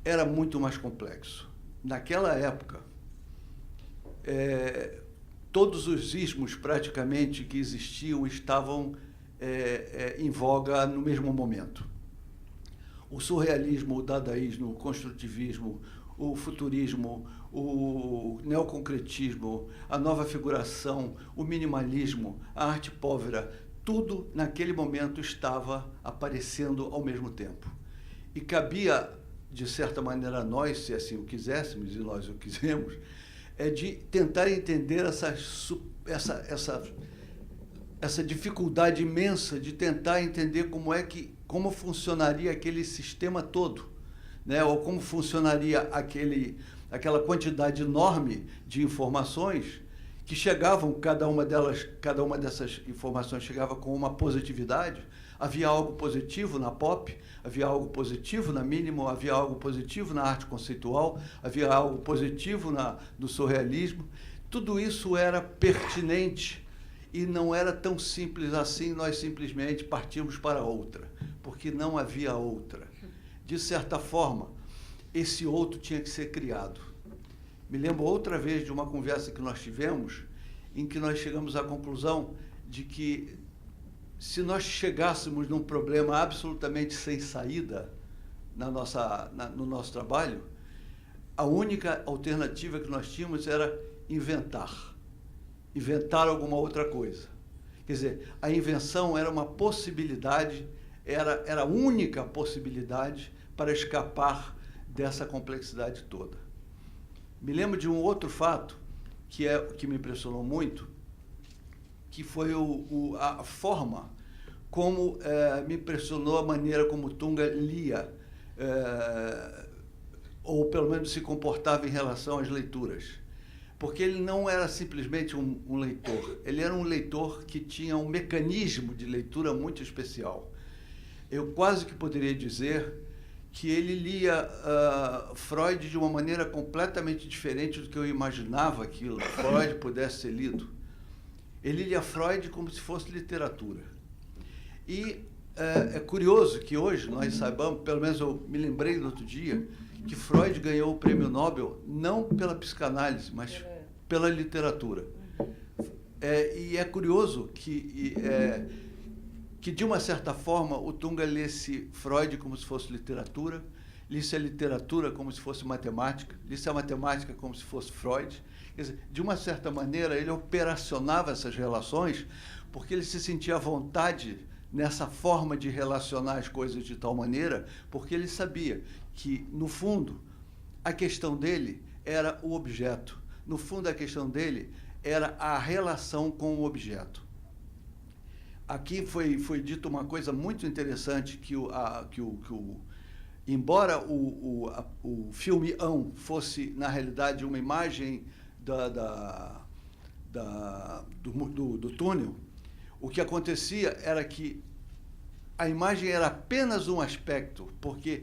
Era muito mais complexo. Naquela época, todos os ismos praticamente que existiam estavam em voga no mesmo momento. O surrealismo, o dadaísmo, o construtivismo, o futurismo, o neoconcretismo, a nova figuração, o minimalismo, a arte povera, tudo naquele momento estava aparecendo ao mesmo tempo. E cabia, de certa maneira, a nós, se assim o quiséssemos, e nós o quisemos, de tentar entender essa dificuldade imensa de tentar entender como funcionaria aquele sistema todo, né? Ou como funcionaria aquela quantidade enorme de informações que chegavam, cada uma dessas informações chegava com uma positividade, Havia algo positivo na pop, havia algo positivo na mínimo, havia algo positivo na arte conceitual, havia algo positivo no surrealismo. Tudo isso era pertinente e não era tão simples assim, nós simplesmente partimos para outra, porque não havia outra. De certa forma, esse outro tinha que ser criado. Me lembro outra vez de uma conversa que nós tivemos, em que nós chegamos à conclusão de que, se nós chegássemos num problema absolutamente sem saída no nosso trabalho, a única alternativa que nós tínhamos era inventar alguma outra coisa. Quer dizer, a invenção era uma possibilidade, era a única possibilidade para escapar dessa complexidade toda. Me lembro de um outro fato que me impressionou muito, que foi a forma como me impressionou a maneira como Tunga lia, ou pelo menos se comportava em relação às leituras. Porque ele não era simplesmente um leitor, ele era um leitor que tinha um mecanismo de leitura muito especial. Eu quase que poderia dizer que ele lia Freud de uma maneira completamente diferente do que eu imaginava que Freud pudesse ser lido. Ele lia Freud como se fosse literatura. E é curioso que hoje nós saibamos, pelo menos eu me lembrei no outro dia, que Freud ganhou o prêmio Nobel não pela psicanálise, mas pela literatura. E é curioso que de uma certa forma o Tunga lesse Freud como se fosse literatura, lesse a literatura como se fosse matemática, lesse a matemática como se fosse Freud. Quer dizer, de uma certa maneira, ele operacionava essas relações porque ele se sentia à vontade nessa forma de relacionar as coisas de tal maneira, porque ele sabia que, no fundo, a questão dele era o objeto. No fundo, a questão dele era a relação com o objeto. Aqui foi dito uma coisa muito interessante, embora o filme Ão fosse, na realidade, uma imagem do túnel, o que acontecia era que a imagem era apenas um aspecto, porque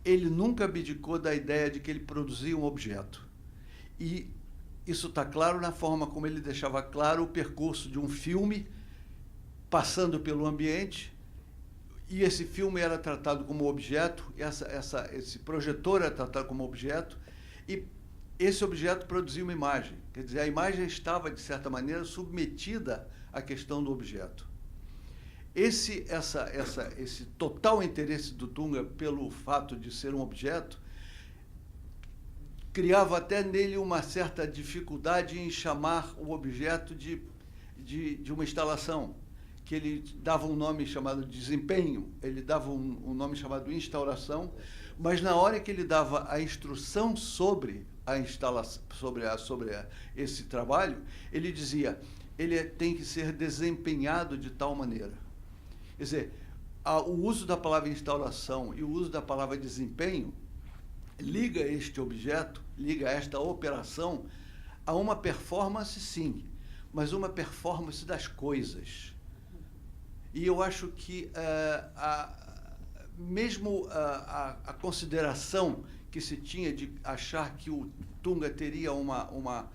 ele nunca abdicou da ideia de que ele produzia um objeto. E isso está claro na forma como ele deixava claro o percurso de um filme passando pelo ambiente, e esse filme era tratado como objeto, esse projetor era tratado como objeto, e esse objeto produzia uma imagem. Quer dizer, a imagem estava, de certa maneira, submetida à questão do objeto. Esse total interesse do Tunga pelo fato de ser um objeto criava até nele uma certa dificuldade em chamar o objeto de uma instalação, que ele dava um nome chamado desempenho, ele dava um nome chamado instauração, mas na hora que ele dava a instrução sobre a instalação, sobre esse trabalho, ele dizia, ele tem que ser desempenhado de tal maneira. Quer dizer, o uso da palavra instauração e o uso da palavra desempenho liga este objeto, liga esta operação a uma performance, sim, mas uma performance das coisas. E eu acho que mesmo a consideração que se tinha de achar que o Tunga teria uma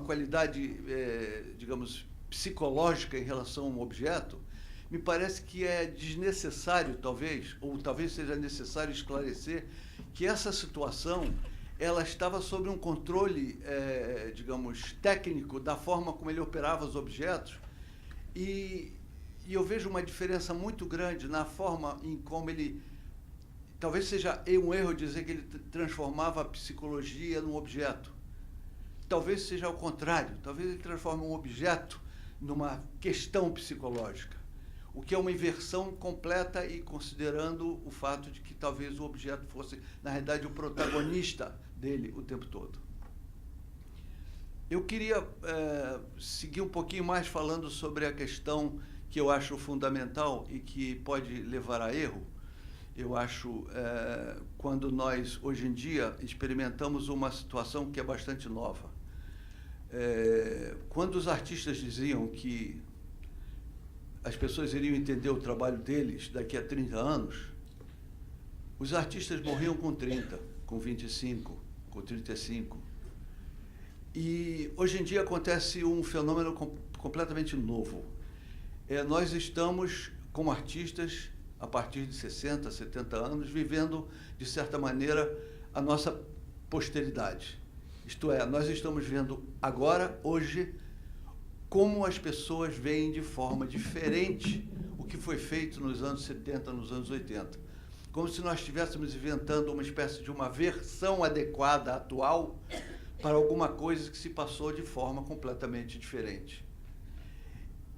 qualidade, digamos, psicológica em relação a um objeto, me parece que é desnecessário, talvez, ou talvez seja necessário esclarecer que essa situação ela estava sob um controle, digamos, técnico da forma como ele operava os objetos, e eu vejo uma diferença muito grande na forma em como ele... Talvez seja um erro dizer que ele transformava a psicologia num objeto. Talvez seja ao contrário. Talvez ele transforme um objeto numa questão psicológica, o que é uma inversão completa, e considerando o fato de que talvez o objeto fosse, na realidade, o protagonista dele o tempo todo. Eu queria seguir um pouquinho mais falando sobre a questão que eu acho fundamental e que pode levar a erro. Eu acho, quando nós, hoje em dia, experimentamos uma situação que é bastante nova. Quando os artistas diziam que as pessoas iriam entender o trabalho deles daqui a 30 anos, os artistas morriam com 30, com 25, com 35. E hoje em dia acontece um fenômeno completamente novo. Nós estamos, como artistas, a partir de 60, 70 anos, vivendo, de certa maneira, a nossa posteridade. Isto é, nós estamos vendo agora, hoje, como as pessoas veem de forma diferente o que foi feito nos anos 70, nos anos 80. Como se nós estivéssemos inventando uma espécie de uma versão adequada, atual, para alguma coisa que se passou de forma completamente diferente.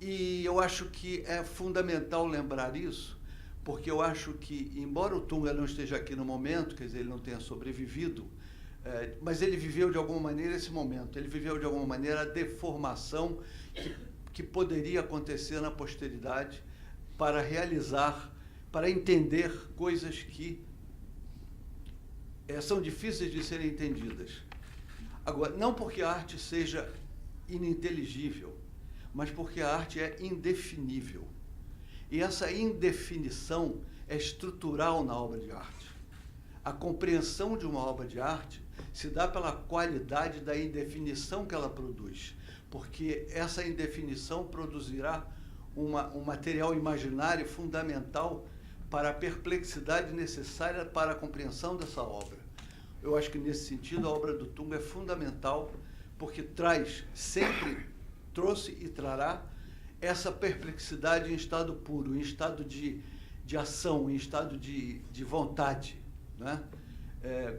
E eu acho que é fundamental lembrar isso, porque eu acho que, embora o Tunga não esteja aqui no momento, quer dizer, ele não tenha sobrevivido, mas ele viveu de alguma maneira esse momento, ele viveu de alguma maneira a deformação que poderia acontecer na posteridade para realizar, para entender coisas que são difíceis de serem entendidas. Agora, não porque a arte seja ininteligível, mas porque a arte é indefinível. E essa indefinição é estrutural na obra de arte. A compreensão de uma obra de arte se dá pela qualidade da indefinição que ela produz, porque essa indefinição produzirá um material imaginário fundamental para a perplexidade necessária para a compreensão dessa obra. Eu acho que, nesse sentido, a obra do Tunga é fundamental, porque sempre trouxe e trará essa perplexidade em estado puro, em estado de ação, em estado de vontade, né?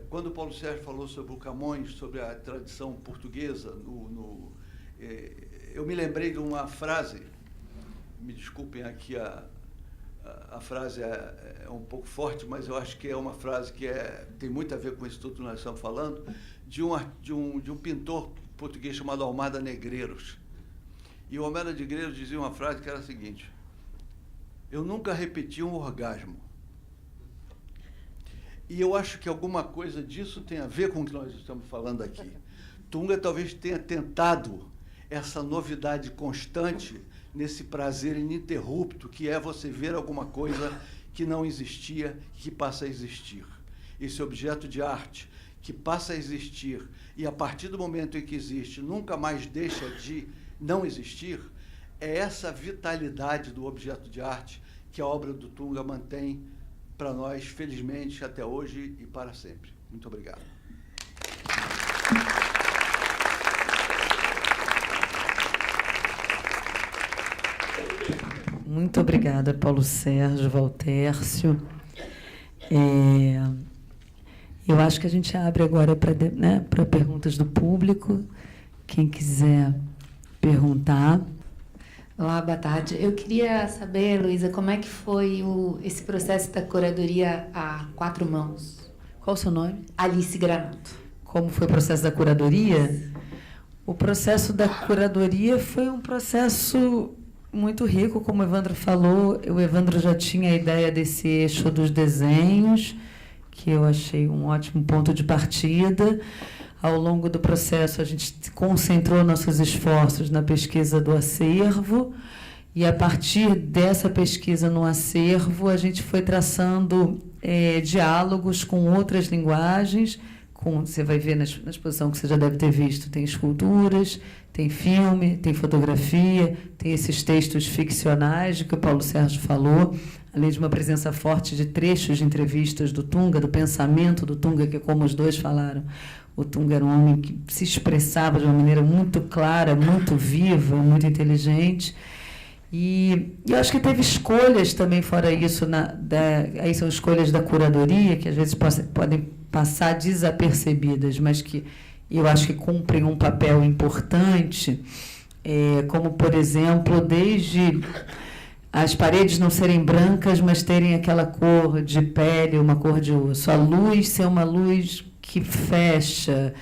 Quando o Paulo Sérgio falou sobre o Camões, sobre a tradição portuguesa, eu me lembrei de uma frase, me desculpem aqui, a frase é um pouco forte, mas eu acho que é uma frase que tem muito a ver com isso tudo que nós estamos falando, de um pintor português chamado Almada Negreiros. E o Almada Negreiros dizia uma frase que era a seguinte: eu nunca repeti um orgasmo. E eu acho que alguma coisa disso tem a ver com o que nós estamos falando aqui. Tunga talvez tenha tentado essa novidade constante nesse prazer ininterrupto que é você ver alguma coisa que não existia e que passa a existir. Esse objeto de arte que passa a existir e, a partir do momento em que existe, nunca mais deixa de não existir, é essa vitalidade do objeto de arte que a obra do Tunga mantém para nós, felizmente, até hoje e para sempre. Muito obrigado. Muito obrigada, Paulo Sérgio, Valtércio. Eu acho que a gente abre agora para perguntas do público. Quem quiser perguntar. Olá, boa tarde. Eu queria saber, Luísa, como é que foi esse processo da curadoria a quatro mãos? Qual o seu nome? Alice Granato. Como foi o processo da curadoria? O processo da curadoria foi um processo muito rico, como o Evandro falou. O Evandro já tinha a ideia desse eixo dos desenhos, que eu achei um ótimo ponto de partida. Ao longo do processo, a gente concentrou nossos esforços na pesquisa do acervo, e, a partir dessa pesquisa no acervo, a gente foi traçando diálogos com outras linguagens. Você vai ver na exposição que você já deve ter visto, tem esculturas, tem filme, tem fotografia, tem esses textos ficcionais de que o Paulo Sérgio falou, além de uma presença forte de trechos de entrevistas do Tunga, do pensamento do Tunga, que, como os dois falaram, o Tunga era um homem que se expressava de uma maneira muito clara, muito viva, muito inteligente. E eu acho que teve escolhas também fora isso, aí são escolhas da curadoria, que às vezes podem passar desapercebidas, mas que eu acho que cumprem um papel importante, como, por exemplo, desde as paredes não serem brancas, mas terem aquela cor de pele, uma cor de osso, a luz ser uma luz que fecha,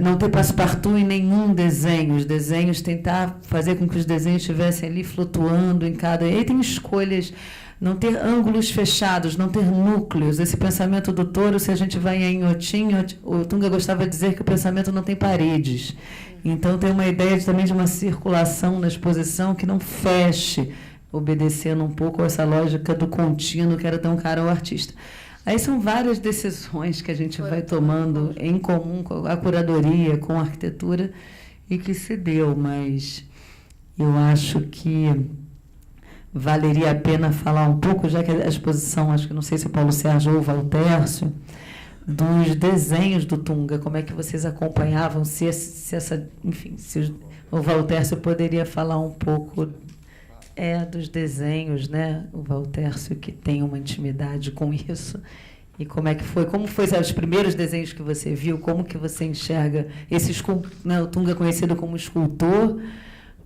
não ter passepartout em nenhum desenho, os desenhos, tentar fazer com que os desenhos estivessem ali flutuando em cada... E aí tem escolhas não ter ângulos fechados, não ter núcleos. Esse pensamento do touro, se a gente vai em Inhotim, o Tunga gostava de dizer que o pensamento não tem paredes. Então tem uma ideia também de uma circulação na exposição que não feche, obedecendo um pouco a essa lógica do contínuo que era tão cara ao artista. Aí são várias decisões que a gente vai tomando em comum com a curadoria, com a arquitetura, e que se deu, mas eu acho que valeria a pena falar um pouco, já que a exposição, acho que não sei se o Paulo Sérgio ou o Valtércio, dos desenhos do Tunga, como é que vocês acompanhavam, se essa, enfim, se o Valtércio poderia falar um pouco dos desenhos, né? O Valtércio que tem uma intimidade com isso. E como é que foi? Como foi os primeiros desenhos que você viu? Como que você enxerga esse né, o Tunga conhecido como escultor,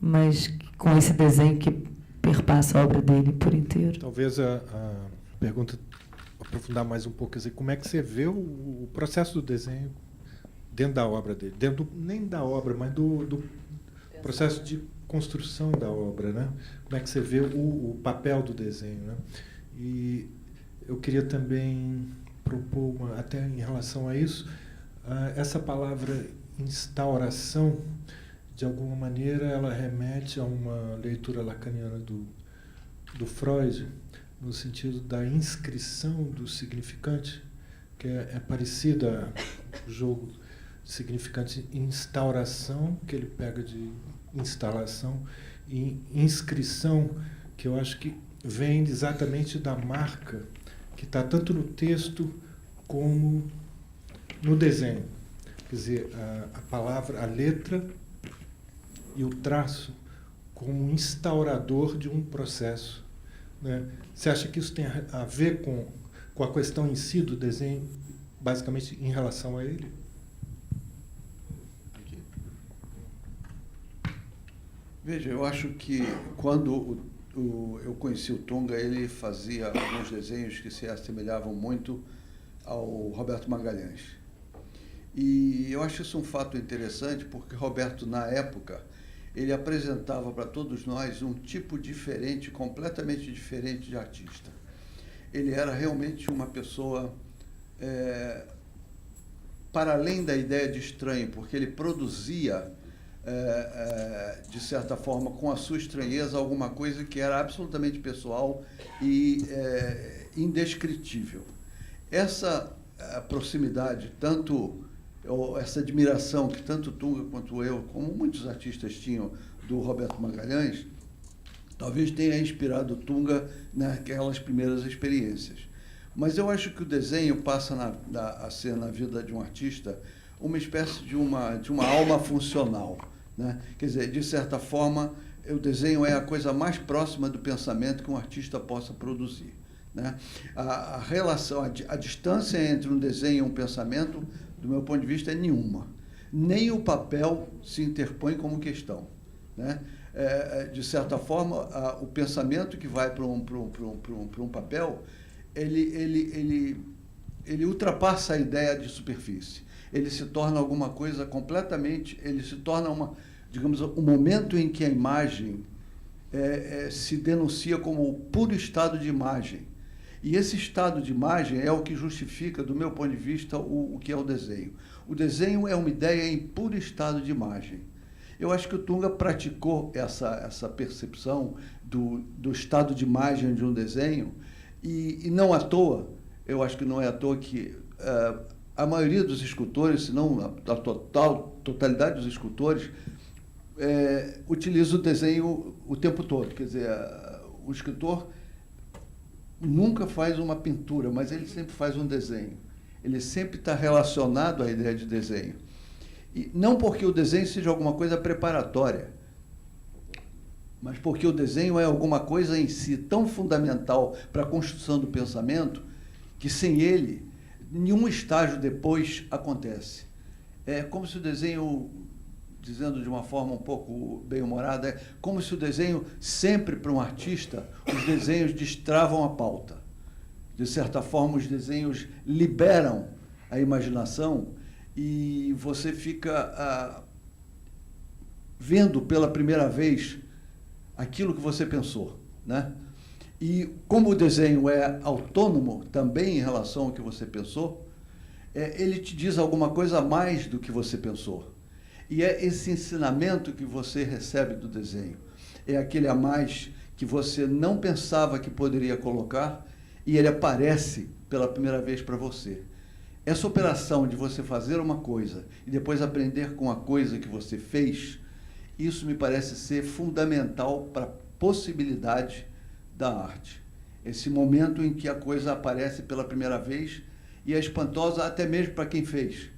mas com esse desenho que perpassa a obra dele por inteiro? Talvez a pergunta aprofundar mais um pouco, quer dizer, como é que você vê o processo do desenho dentro da obra dele, nem da obra, mas do processo de construção da obra, né? Como é que você vê o papel do desenho, né? E eu queria também propor, até em relação a isso, essa palavra instauração, de alguma maneira, ela remete a uma leitura lacaniana do Freud, no sentido da inscrição do significante, que é parecida ao jogo de significante instauração, que ele pega de instalação, e inscrição, que eu acho que vem exatamente da marca que está tanto no texto como no desenho. Quer dizer, a palavra, a letra e o traço como instaurador de um processo, né? Você acha que isso tem a ver com a questão em si do desenho, basicamente em relação a ele? Veja, eu acho que quando eu conheci o Tunga, ele fazia alguns desenhos que se assemelhavam muito ao Roberto Magalhães. E eu acho isso um fato interessante, porque Roberto, na época, ele apresentava para todos nós um tipo diferente, completamente diferente de artista. Ele era realmente uma pessoa, para além da ideia de estranho, porque ele produzia, de certa forma, com a sua estranheza, alguma coisa que era absolutamente pessoal e indescritível. Essa proximidade, essa admiração que tanto Tunga quanto eu, como muitos artistas tinham do Roberto Magalhães, talvez tenha inspirado Tunga naquelas primeiras experiências. Mas eu acho que o desenho passa a ser, na vida de um artista, uma espécie de uma alma funcional, né? Quer dizer, de certa forma, o desenho é a coisa mais próxima do pensamento que um artista possa produzir, né? A relação, a distância entre um desenho e um pensamento, do meu ponto de vista, é nenhuma. Nem o papel se interpõe como questão, né? De certa forma, o pensamento que vai para um papel, ele ultrapassa a ideia de superfície. Ele se torna alguma coisa completamente... Ele se torna digamos, um momento em que a imagem se denuncia como o puro estado de imagem. E esse estado de imagem é o que justifica, do meu ponto de vista, o que é o desenho. O desenho é uma ideia em puro estado de imagem. Eu acho que o Tunga praticou essa percepção do estado de imagem de um desenho, e não à toa, eu acho que não é à toa que a maioria dos escultores, se não a totalidade dos escultores, utiliza o desenho o tempo todo. Quer dizer, o escritor nunca faz uma pintura, mas ele sempre faz um desenho. Ele sempre está relacionado à ideia de desenho. E não porque o desenho seja alguma coisa preparatória, mas porque o desenho é alguma coisa em si tão fundamental para a construção do pensamento que, sem ele, nenhum estágio depois acontece. É como se o desenho, dizendo de uma forma um pouco bem-humorada, é como se o desenho, sempre para um artista, os desenhos destravam a pauta. De certa forma, os desenhos liberam a imaginação e você fica vendo pela primeira vez aquilo que você pensou, né? E como o desenho é autônomo também em relação ao que você pensou, ele te diz alguma coisa a mais do que você pensou. E é esse ensinamento que você recebe do desenho. É aquele a mais que você não pensava que poderia colocar e ele aparece pela primeira vez para você. Essa operação de você fazer uma coisa e depois aprender com a coisa que você fez, isso me parece ser fundamental para a possibilidade da arte. Esse momento em que a coisa aparece pela primeira vez e é espantosa até mesmo para quem fez.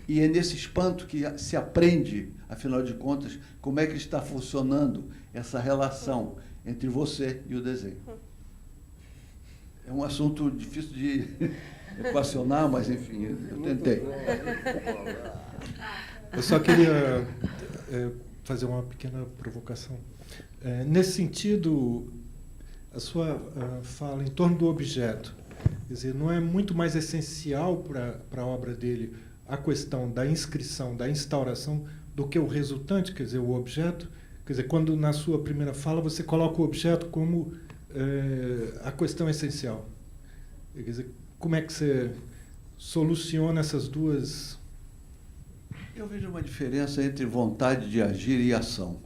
E é nesse espanto que se aprende, afinal de contas, como é que está funcionando essa relação entre você e o desenho. É um assunto difícil de equacionar, mas, enfim, eu tentei. Eu só queria fazer uma pequena provocação. Nesse sentido, a sua fala em torno do objeto, quer dizer, não é muito mais essencial para a obra dele a questão da inscrição, da instauração, do que o resultante, quer dizer, o objeto? Quer dizer, quando na sua primeira fala você coloca o objeto como a questão essencial. Quer dizer, como é que você soluciona essas duas? Eu vejo uma diferença entre vontade de agir e ação.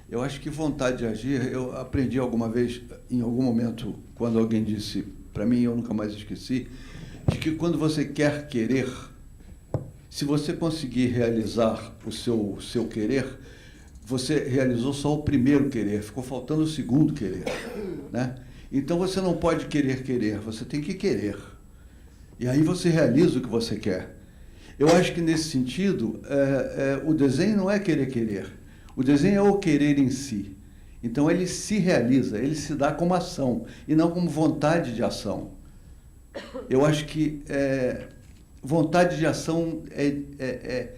Eu acho que vontade de agir, eu aprendi alguma vez, em algum momento, quando alguém disse para mim, eu nunca mais esqueci, de que quando você quer querer, se você conseguir realizar o seu querer, você realizou só o primeiro querer, ficou faltando o segundo querer, né? Então você não pode querer, você tem que querer. E aí você realiza o que você quer. Eu acho que nesse sentido, o desenho não é querer. O desenho é o querer em si. Então ele se realiza, ele se dá como ação e não como vontade de ação. Eu acho que vontade de ação é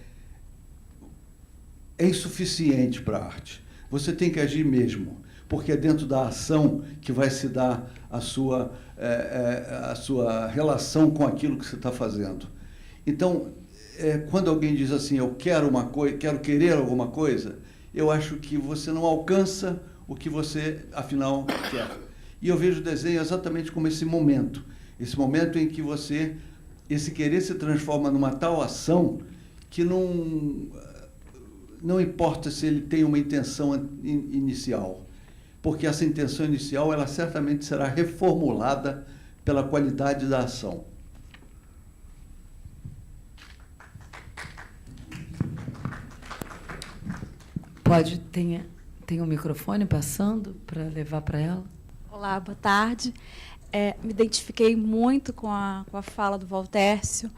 insuficiente para a arte. Você tem que agir mesmo, porque é dentro da ação que vai se dar a sua relação com aquilo que você está fazendo. Então, quando alguém diz assim, eu quero uma coisa, quero querer alguma coisa, eu acho que você não alcança o que você, afinal, quer. E eu vejo o desenho exatamente como esse momento em que esse querer se transforma numa tal ação que não importa se ele tem uma intenção inicial, porque essa intenção inicial, ela certamente será reformulada pela qualidade da ação. Tem um microfone passando para levar para ela? Olá, boa tarde. Me identifiquei muito com a fala do Valtércio.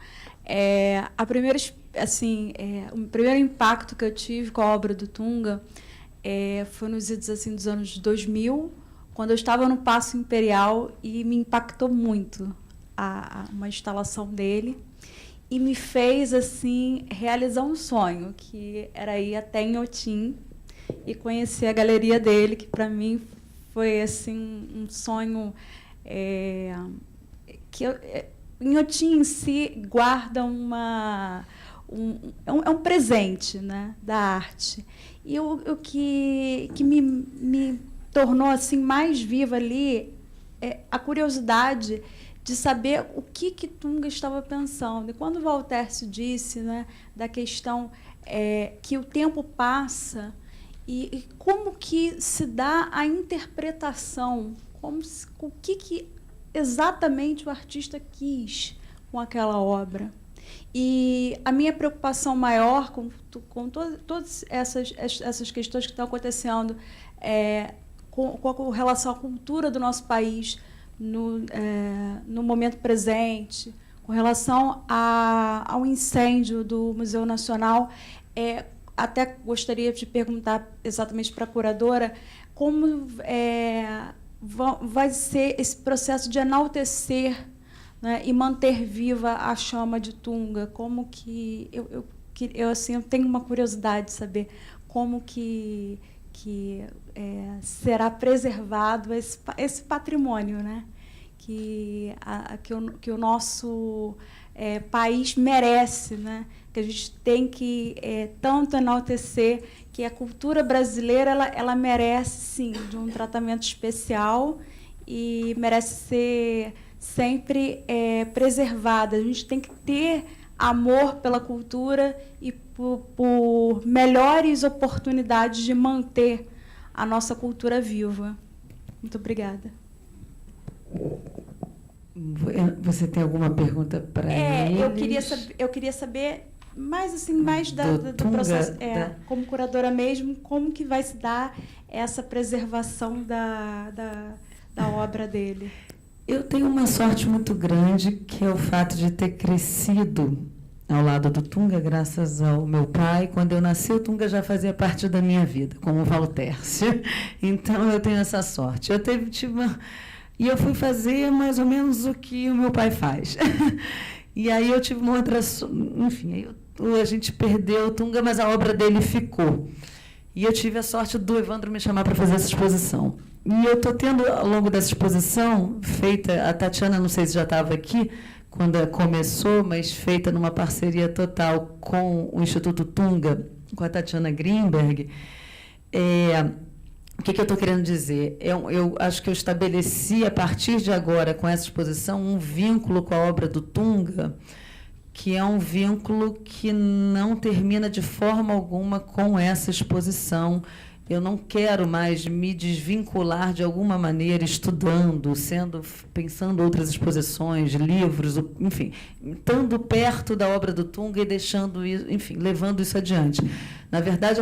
O primeiro impacto que eu tive com a obra do Tunga foi nos idos assim, dos anos 2000, quando eu estava no Paço Imperial, e me impactou muito uma instalação dele, e me fez assim realizar um sonho, que era ir até Inhotim e conhecer a galeria dele, que para mim foi assim um sonho Inhotim em si guarda é um presente, né, da arte. E o que me tornou assim mais viva ali é a curiosidade de saber o que Tunga estava pensando. E quando o Valtércio disse, né, da questão que o tempo passa e como que se dá a interpretação, o que exatamente o artista quis com aquela obra. E a minha preocupação maior com todas essas questões que estão acontecendo com relação à cultura do nosso país no momento presente, com relação ao incêndio do Museu Nacional, até gostaria de perguntar exatamente para a curadora como vai ser esse processo de enaltecer, né, e manter viva a chama de Tunga. Como que eu tenho uma curiosidade de saber como que será preservado esse patrimônio, né, que o nosso país merece, né, que a gente tem que tanto enaltecer, que a cultura brasileira ela merece sim de um tratamento especial e merece ser sempre preservada. A gente tem que ter amor pela cultura e por melhores oportunidades de manter a nossa cultura viva. Muito obrigada. Você tem alguma pergunta para eles? Eu queria saber mais assim, do processo, como curadora mesmo, como que vai se dar essa preservação da obra dele. Eu tenho uma sorte muito grande, que é o fato de ter crescido ao lado do Tunga, graças ao meu pai. Quando eu nasci, o Tunga já fazia parte da minha vida, como o Valtércio. Então, eu tenho essa sorte. E eu fui fazer mais ou menos o que o meu pai faz. E aí eu tive uma outra... Enfim, a gente perdeu o Tunga, mas a obra dele ficou. E eu tive a sorte do Evandro me chamar para fazer essa exposição. E eu estou tendo, ao longo dessa exposição, feita... A Tatiana, não sei se já estava aqui, quando começou, mas feita numa parceria total com o Instituto Tunga, com a Tatiana Greenberg. O que eu estou querendo dizer? Eu acho que eu estabeleci, a partir de agora, com essa exposição, um vínculo com a obra do Tunga, que é um vínculo que não termina de forma alguma com essa exposição. Eu não quero mais me desvincular de alguma maneira, estudando, pensando outras exposições, livros, enfim, estando perto da obra do Tunga e deixando isso, enfim, levando isso adiante. Na verdade,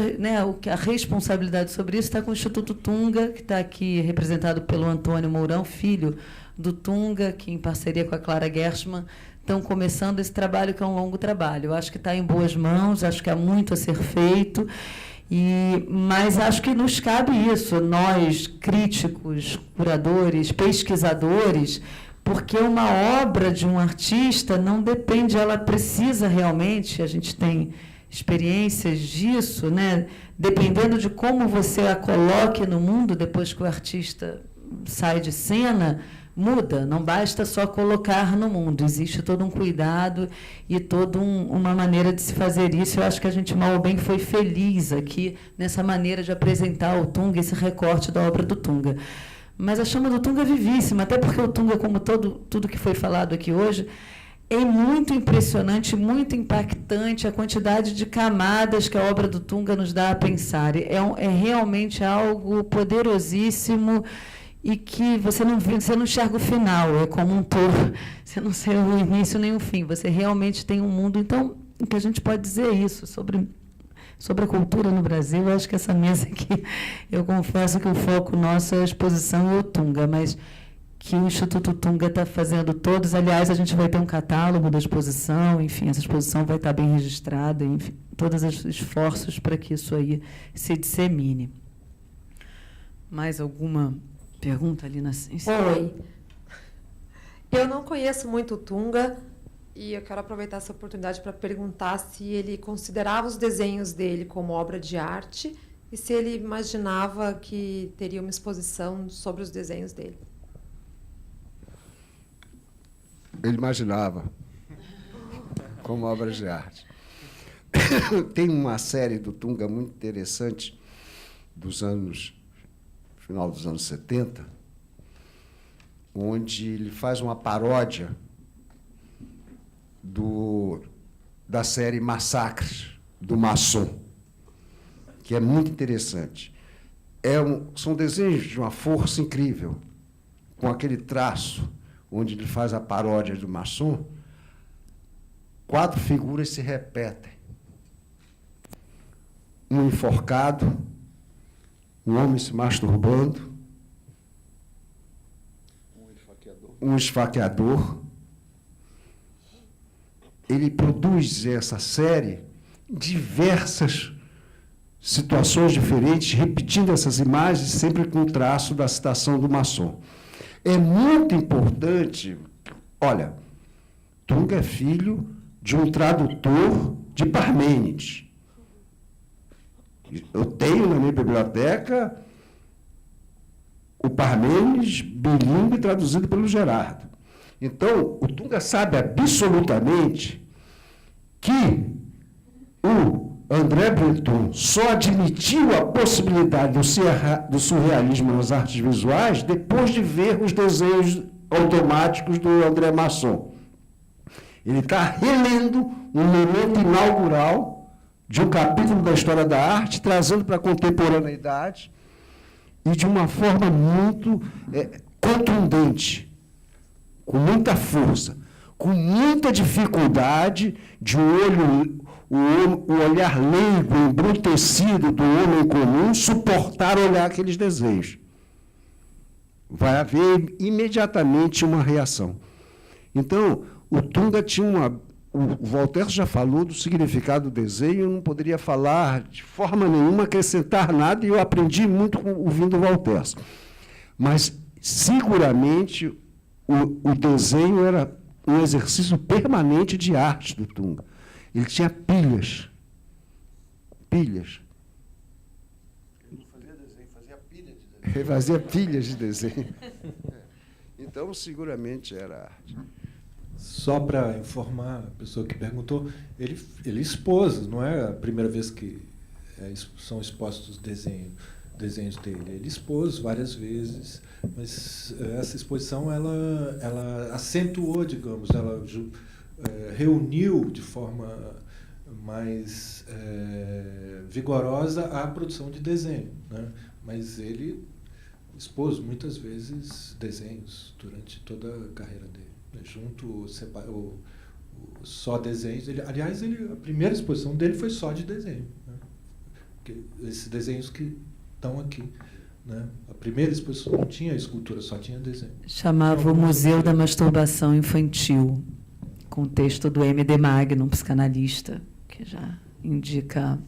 a responsabilidade sobre isso está com o Instituto Tunga, que está aqui representado pelo Antônio Mourão, filho do Tunga, que, em parceria com a Clara Gershman, estão começando esse trabalho, que é um longo trabalho. Eu acho que está em boas mãos, acho que há muito a ser feito. Mas acho que nos cabe isso, nós, críticos, curadores, pesquisadores, porque uma obra de um artista não depende, ela precisa realmente, a gente tem experiências disso, né? Dependendo de como você a coloque no mundo, depois que o artista sai de cena, muda, não basta só colocar no mundo, existe todo um cuidado e toda uma maneira de se fazer isso. Eu acho que a gente, mal ou bem, foi feliz aqui nessa maneira de apresentar o Tunga, esse recorte da obra do Tunga. Mas a chama do Tunga é vivíssima, até porque o Tunga, como tudo que foi falado aqui hoje, é muito impressionante, muito impactante a quantidade de camadas que a obra do Tunga nos dá a pensar. É realmente algo poderosíssimo, e que você não enxerga o final, é como um touro, você não sei o início nem o fim, você realmente tem um mundo. Então, o que a gente pode dizer é isso, sobre a cultura no Brasil. Eu acho que essa mesa aqui, eu confesso que o foco nosso é a exposição e o Tunga, mas que o Instituto Tunga está fazendo todos. Aliás, a gente vai ter um catálogo da exposição, enfim, essa exposição vai estar bem registrada, enfim, todos os esforços para que isso aí se dissemine. Mais alguma pergunta ali na ciência? Oi. Eu não conheço muito o Tunga e eu quero aproveitar essa oportunidade para perguntar se ele considerava os desenhos dele como obra de arte e se ele imaginava que teria uma exposição sobre os desenhos dele. Ele imaginava como obra de arte. Tem uma série do Tunga muito interessante final dos anos 70, onde ele faz uma paródia da série Massacres, do Masson, que é muito interessante. São desenhos de uma força incrível, com aquele traço, onde ele faz a paródia do Masson, 4 figuras se repetem. Um enforcado, um homem se masturbando, um esfaqueador. Ele produz essa série em diversas situações diferentes, repetindo essas imagens, sempre com o traço da citação do Masson. É muito importante. Olha, Tunga é filho de um tradutor de Parmênides. Eu tenho na minha biblioteca o Parmênides bilíngue traduzido pelo Gerardo. Então, o Tunga sabe absolutamente que o André Breton só admitiu a possibilidade do surrealismo nas artes visuais depois de ver os desenhos automáticos do André Masson. Ele está relendo um momento inaugural de um capítulo da história da arte, trazendo para a contemporaneidade e de uma forma muito contundente, com muita força, com muita dificuldade de o olhar leigo, embrutecido do homem comum suportar olhar aqueles desenhos. Vai haver imediatamente uma reação. Então, o Tunga tinha o Voltaire já falou do significado do desenho, eu não poderia falar de forma nenhuma, acrescentar nada, e eu aprendi muito ouvindo o Voltaire. Mas, seguramente, o desenho era um exercício permanente de arte do Tunga. Ele tinha pilhas. Pilhas. Ele não fazia desenho, fazia pilha de desenho. Ele fazia pilhas de desenho. Então, seguramente era arte. Só para informar a pessoa que perguntou, ele expôs, não é a primeira vez que são expostos desenhos dele. Ele expôs várias vezes, mas essa exposição ela acentuou, digamos, ela reuniu de forma mais vigorosa a produção de desenho, né? Mas ele expôs muitas vezes desenhos durante toda a carreira dele, né? Junto, só desenhos. Aliás, a primeira exposição dele foi só de desenho, né? Porque esses desenhos que estão aqui, né? A primeira exposição não tinha escultura, só tinha desenho. Chamava o Museu da Masturbação Infantil, com o texto do M.D. Magnum, psicanalista, que já indica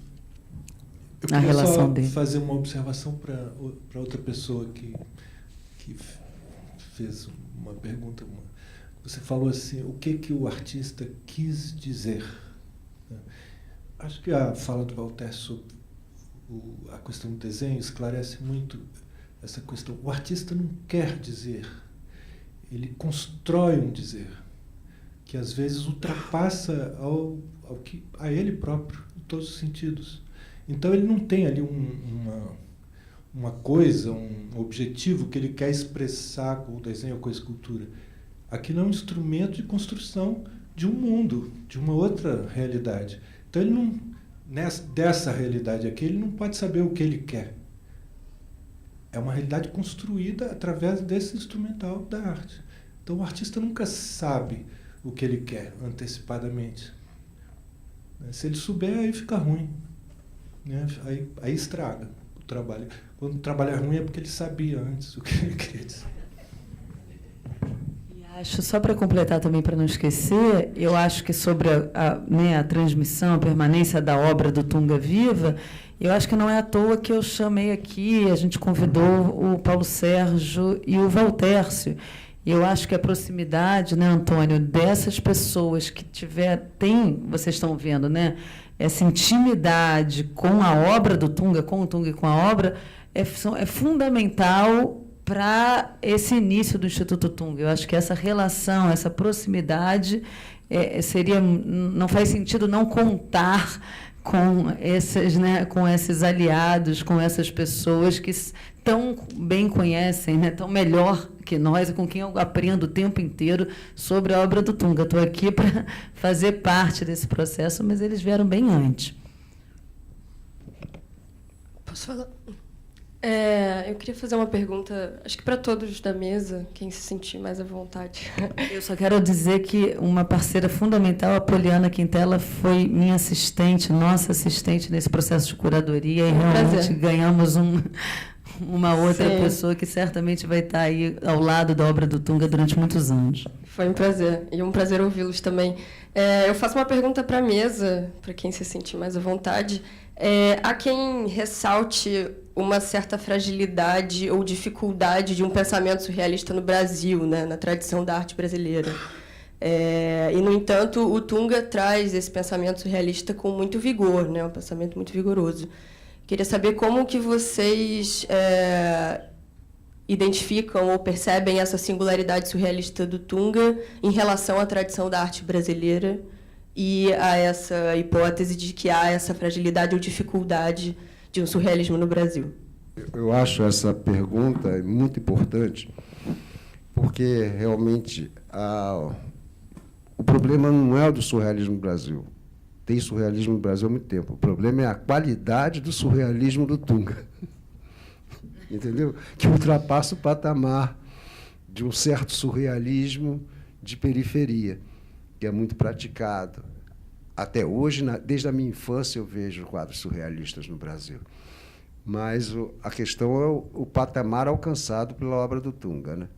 a relação dele. Eu queria só fazer uma observação para outra pessoa que fez uma pergunta. Você falou assim, o que o artista quis dizer? Acho que a fala do Voltaire sobre a questão do desenho esclarece muito essa questão. O artista não quer dizer, ele constrói um dizer, que às vezes ultrapassa a ele próprio, em todos os sentidos. Então ele não tem ali uma coisa, um objetivo que ele quer expressar com o desenho ou com a escultura. Aquilo é um instrumento de construção de um mundo, de uma outra realidade. Então ele não, dessa realidade aqui, ele não pode saber o que ele quer. É uma realidade construída através desse instrumental da arte. Então o artista nunca sabe o que ele quer antecipadamente. Se ele souber, aí fica ruim, né? Aí estraga o trabalho. Quando o trabalho é ruim é porque ele sabia antes o que ele queria dizer. E acho, só para completar também, para não esquecer, eu acho que sobre a transmissão, a permanência da obra do Tunga viva, eu acho que não é à toa que eu chamei aqui, a gente convidou o Paulo Sérgio e o Valtércio. Eu acho que a proximidade, né, Antônio, dessas pessoas que vocês estão vendo, né, essa intimidade com a obra do Tunga, com o Tunga e com a obra, é fundamental para esse início do Instituto Tunga. Eu acho que essa relação, essa proximidade, não faz sentido não contar com esses aliados, com essas pessoas que tão bem conhecem, né, tão melhor que nós, e com quem eu aprendo o tempo inteiro sobre a obra do Tunga. Estou aqui para fazer parte desse processo, mas eles vieram bem antes. Posso falar? Eu queria fazer uma pergunta, acho que para todos da mesa, quem se sentir mais à vontade. Eu só quero dizer que uma parceira fundamental, a Poliana Quintela, foi minha assistente, nossa assistente nesse processo de curadoria, e realmente ganhamos uma outra pessoa que certamente vai estar aí ao lado da obra do Tunga durante muitos anos. Foi um prazer, e um prazer ouvi-los também. Eu faço uma pergunta para a mesa, para quem se sentir mais à vontade. Há quem ressalte uma certa fragilidade ou dificuldade de um pensamento surrealista no Brasil, né, na tradição da arte brasileira. E, no entanto, o Tunga traz esse pensamento surrealista com muito vigor, né, um pensamento muito vigoroso. Queria saber como que vocês identificam ou percebem essa singularidade surrealista do Tunga em relação à tradição da arte brasileira ir a essa hipótese de que há essa fragilidade ou dificuldade de um surrealismo no Brasil? Eu acho essa pergunta muito importante, porque realmente o problema não é o do surrealismo no Brasil. Tem surrealismo no Brasil há muito tempo. O problema é a qualidade do surrealismo do Tunga. Entendeu? Que ultrapassa o patamar de um certo surrealismo de periferia, que é muito praticado. Até hoje, desde a minha infância, eu vejo quadros surrealistas no Brasil. Mas a questão é o patamar alcançado pela obra do Tunga, né?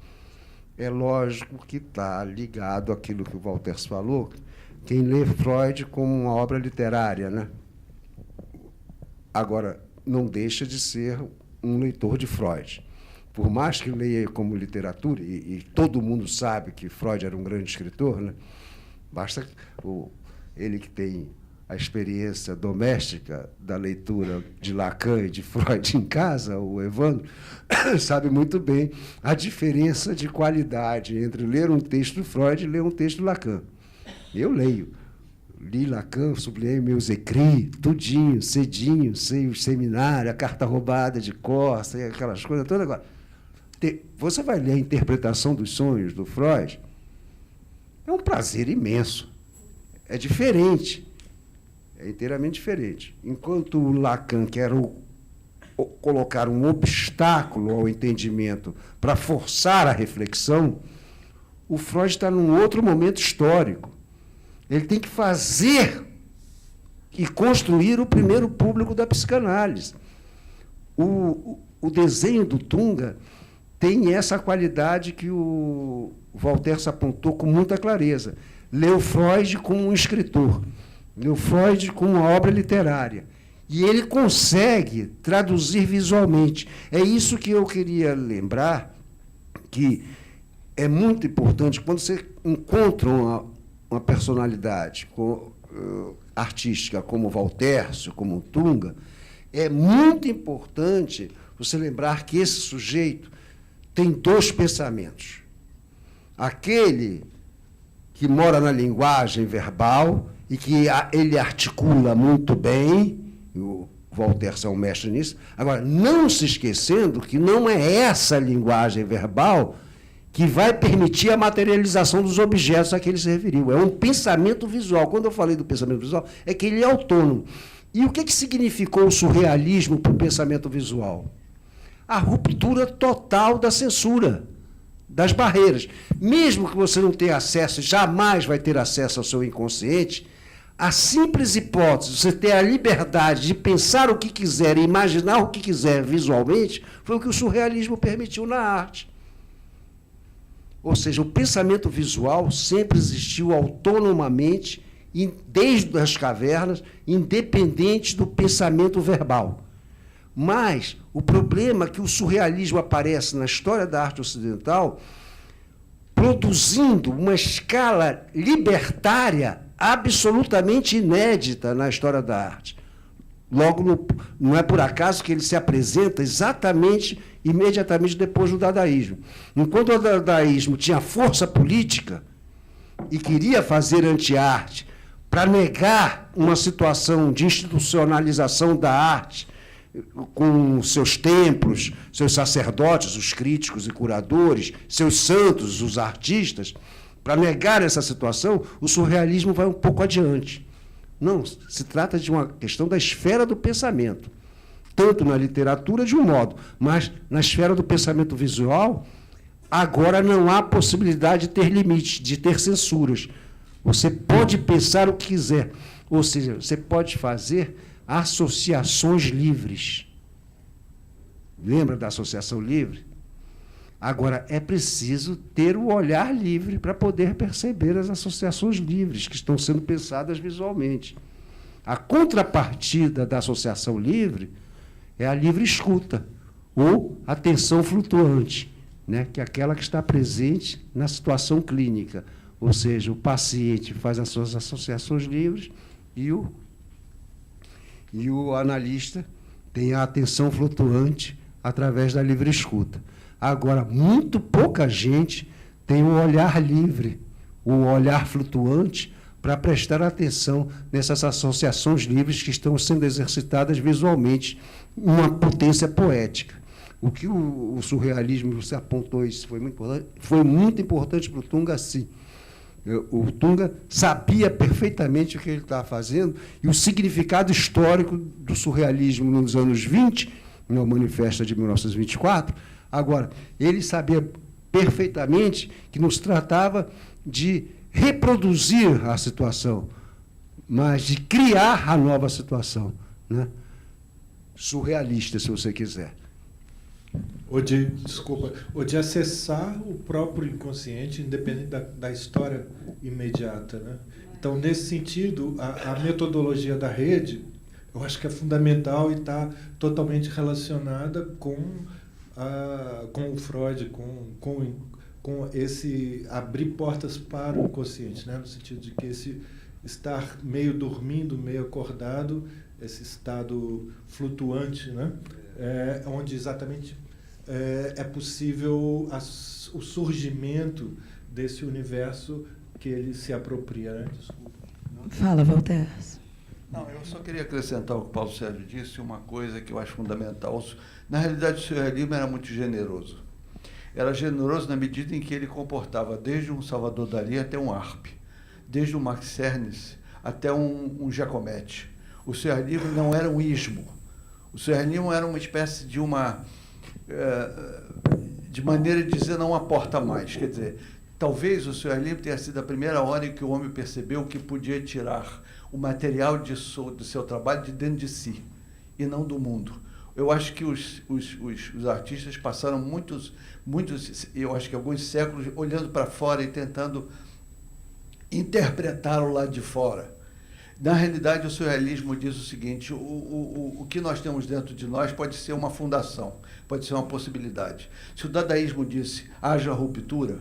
É lógico que está ligado àquilo que o Walters falou, quem lê Freud como uma obra literária, né? Agora, não deixa de ser um leitor de Freud. Por mais que leia como literatura, e todo mundo sabe que Freud era um grande escritor, né? Basta ele que tem a experiência doméstica da leitura de Lacan e de Freud em casa, o Evandro, sabe muito bem a diferença de qualidade entre ler um texto de Freud e ler um texto de Lacan. Eu li Lacan, sublinhei meus écrits, tudinho, cedinho, sei o seminário, a carta roubada de cor, sei aquelas coisas todas. Agora, você vai ler a interpretação dos sonhos do Freud, é um prazer imenso. É diferente. É inteiramente diferente. Enquanto o Lacan quer colocar um obstáculo ao entendimento para forçar a reflexão, o Freud está num outro momento histórico. Ele tem que fazer e construir o primeiro público da psicanálise. O desenho do Tunga tem essa qualidade que o Walters apontou com muita clareza. Leu Freud como um escritor, leu Freud como uma obra literária. E ele consegue traduzir visualmente. É isso que eu queria lembrar, que é muito importante, quando você encontra uma personalidade artística como o Walters, como o Tunga, é muito importante você lembrar que esse sujeito tem dois pensamentos. Aquele que mora na linguagem verbal e que ele articula muito bem, o Walters é um mestre nisso. Agora, não se esquecendo que não é essa linguagem verbal que vai permitir a materialização dos objetos a que ele se referiu. É um pensamento visual. Quando eu falei do pensamento visual, é que ele é autônomo. E o que significou o surrealismo para o pensamento visual? A ruptura total da censura, das barreiras. Mesmo que você não tenha acesso, jamais vai ter acesso ao seu inconsciente, a simples hipótese de você ter a liberdade de pensar o que quiser e imaginar o que quiser visualmente, foi o que o surrealismo permitiu na arte. Ou seja, o pensamento visual sempre existiu autonomamente, desde as cavernas, independente do pensamento verbal. Mas o problema é que o surrealismo aparece na história da arte ocidental produzindo uma escala libertária absolutamente inédita na história da arte. Logo, não é por acaso que ele se apresenta imediatamente depois do dadaísmo. Enquanto o dadaísmo tinha força política e queria fazer anti-arte para negar uma situação de institucionalização da arte, com seus templos, seus sacerdotes, os críticos e curadores, seus santos, os artistas, para negar essa situação, o surrealismo vai um pouco adiante. Não, se trata de uma questão da esfera do pensamento, tanto na literatura de um modo, mas na esfera do pensamento visual, agora não há possibilidade de ter limites, de ter censuras. Você pode pensar o que quiser, ou seja, você pode fazer associações livres. Lembra da associação livre? Agora, é preciso ter o olhar livre para poder perceber as associações livres que estão sendo pensadas visualmente. A contrapartida da associação livre é a livre escuta, ou atenção flutuante, né? Que é aquela que está presente na situação clínica. Ou seja, o paciente faz as suas associações livres e o analista tem a atenção flutuante através da livre escuta. Agora, muito pouca gente tem o olhar livre, o olhar flutuante, para prestar atenção nessas associações livres que estão sendo exercitadas visualmente, uma potência poética. O que o surrealismo, você apontou isso, foi muito importante para o Tunga, sim. O Tunga sabia perfeitamente o que ele estava fazendo e o significado histórico do surrealismo nos anos 20, no Manifesto de 1924. Agora, ele sabia perfeitamente que nos tratava de reproduzir a situação, mas de criar a nova situação, né? Surrealista, se você quiser. Ou de acessar o próprio inconsciente, independente da história imediata, né? Então, nesse sentido, a metodologia da rede, eu acho que é fundamental e está totalmente relacionada com o Freud, com esse abrir portas para o inconsciente, né? No sentido de que esse estar meio dormindo, meio acordado, esse estado flutuante, né? Onde exatamente é possível o surgimento desse universo que ele se apropria, né? Desculpa. Fala, Walter. Não, eu só queria acrescentar o que o Paulo Sérgio disse, uma coisa que eu acho fundamental. Na realidade, o surrealismo era muito generoso. Era generoso na medida em que ele comportava desde um Salvador Dalí até um Arpe, desde um Max Ernst até um Giacometti. O surrealismo não era um ismo. O surrealismo era uma espécie de maneira de dizer não aporta mais. Quer dizer, talvez o surrealismo tenha sido a primeira hora em que o homem percebeu que podia tirar o material do seu trabalho de dentro de si e não do mundo. Eu acho que os artistas passaram muitos, eu acho que alguns séculos, olhando para fora e tentando interpretar o lado de fora. Na realidade, o surrealismo diz o seguinte: o que nós temos dentro de nós pode ser uma fundação, pode ser uma possibilidade. Se o dadaísmo disse haja ruptura,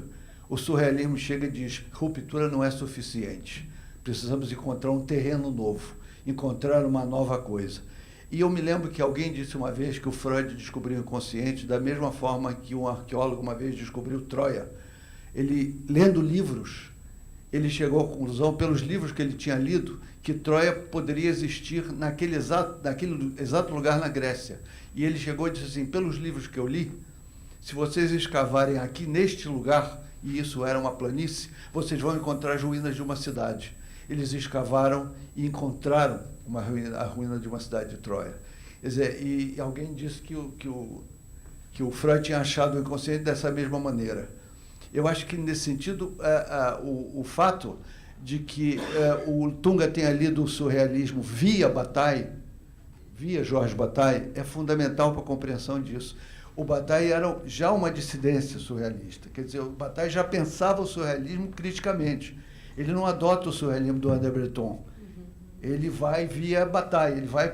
o surrealismo chega e diz ruptura não é suficiente. Precisamos encontrar um terreno novo, encontrar uma nova coisa. E eu me lembro que alguém disse uma vez que o Freud descobriu o inconsciente da mesma forma que um arqueólogo uma vez descobriu Troia. Ele, lendo livros, ele chegou à conclusão, pelos livros que ele tinha lido, que Troia poderia existir naquele exato lugar na Grécia. E ele chegou e disse assim: pelos livros que eu li, se vocês escavarem aqui neste lugar, e isso era uma planície, vocês vão encontrar as ruínas de uma cidade. Eles escavaram e encontraram a ruína de uma cidade de Troia. Quer dizer, e alguém disse que o Freud tinha achado o inconsciente dessa mesma maneira. Eu acho que, nesse sentido, o fato de que o Tunga tenha lido o surrealismo via Bataille, via Georges Bataille, é fundamental para a compreensão disso. O Bataille era já uma dissidência surrealista. Quer dizer, o Bataille já pensava o surrealismo criticamente. Ele não adota o surrealismo do André Breton. Ele vai via Bataille, ele vai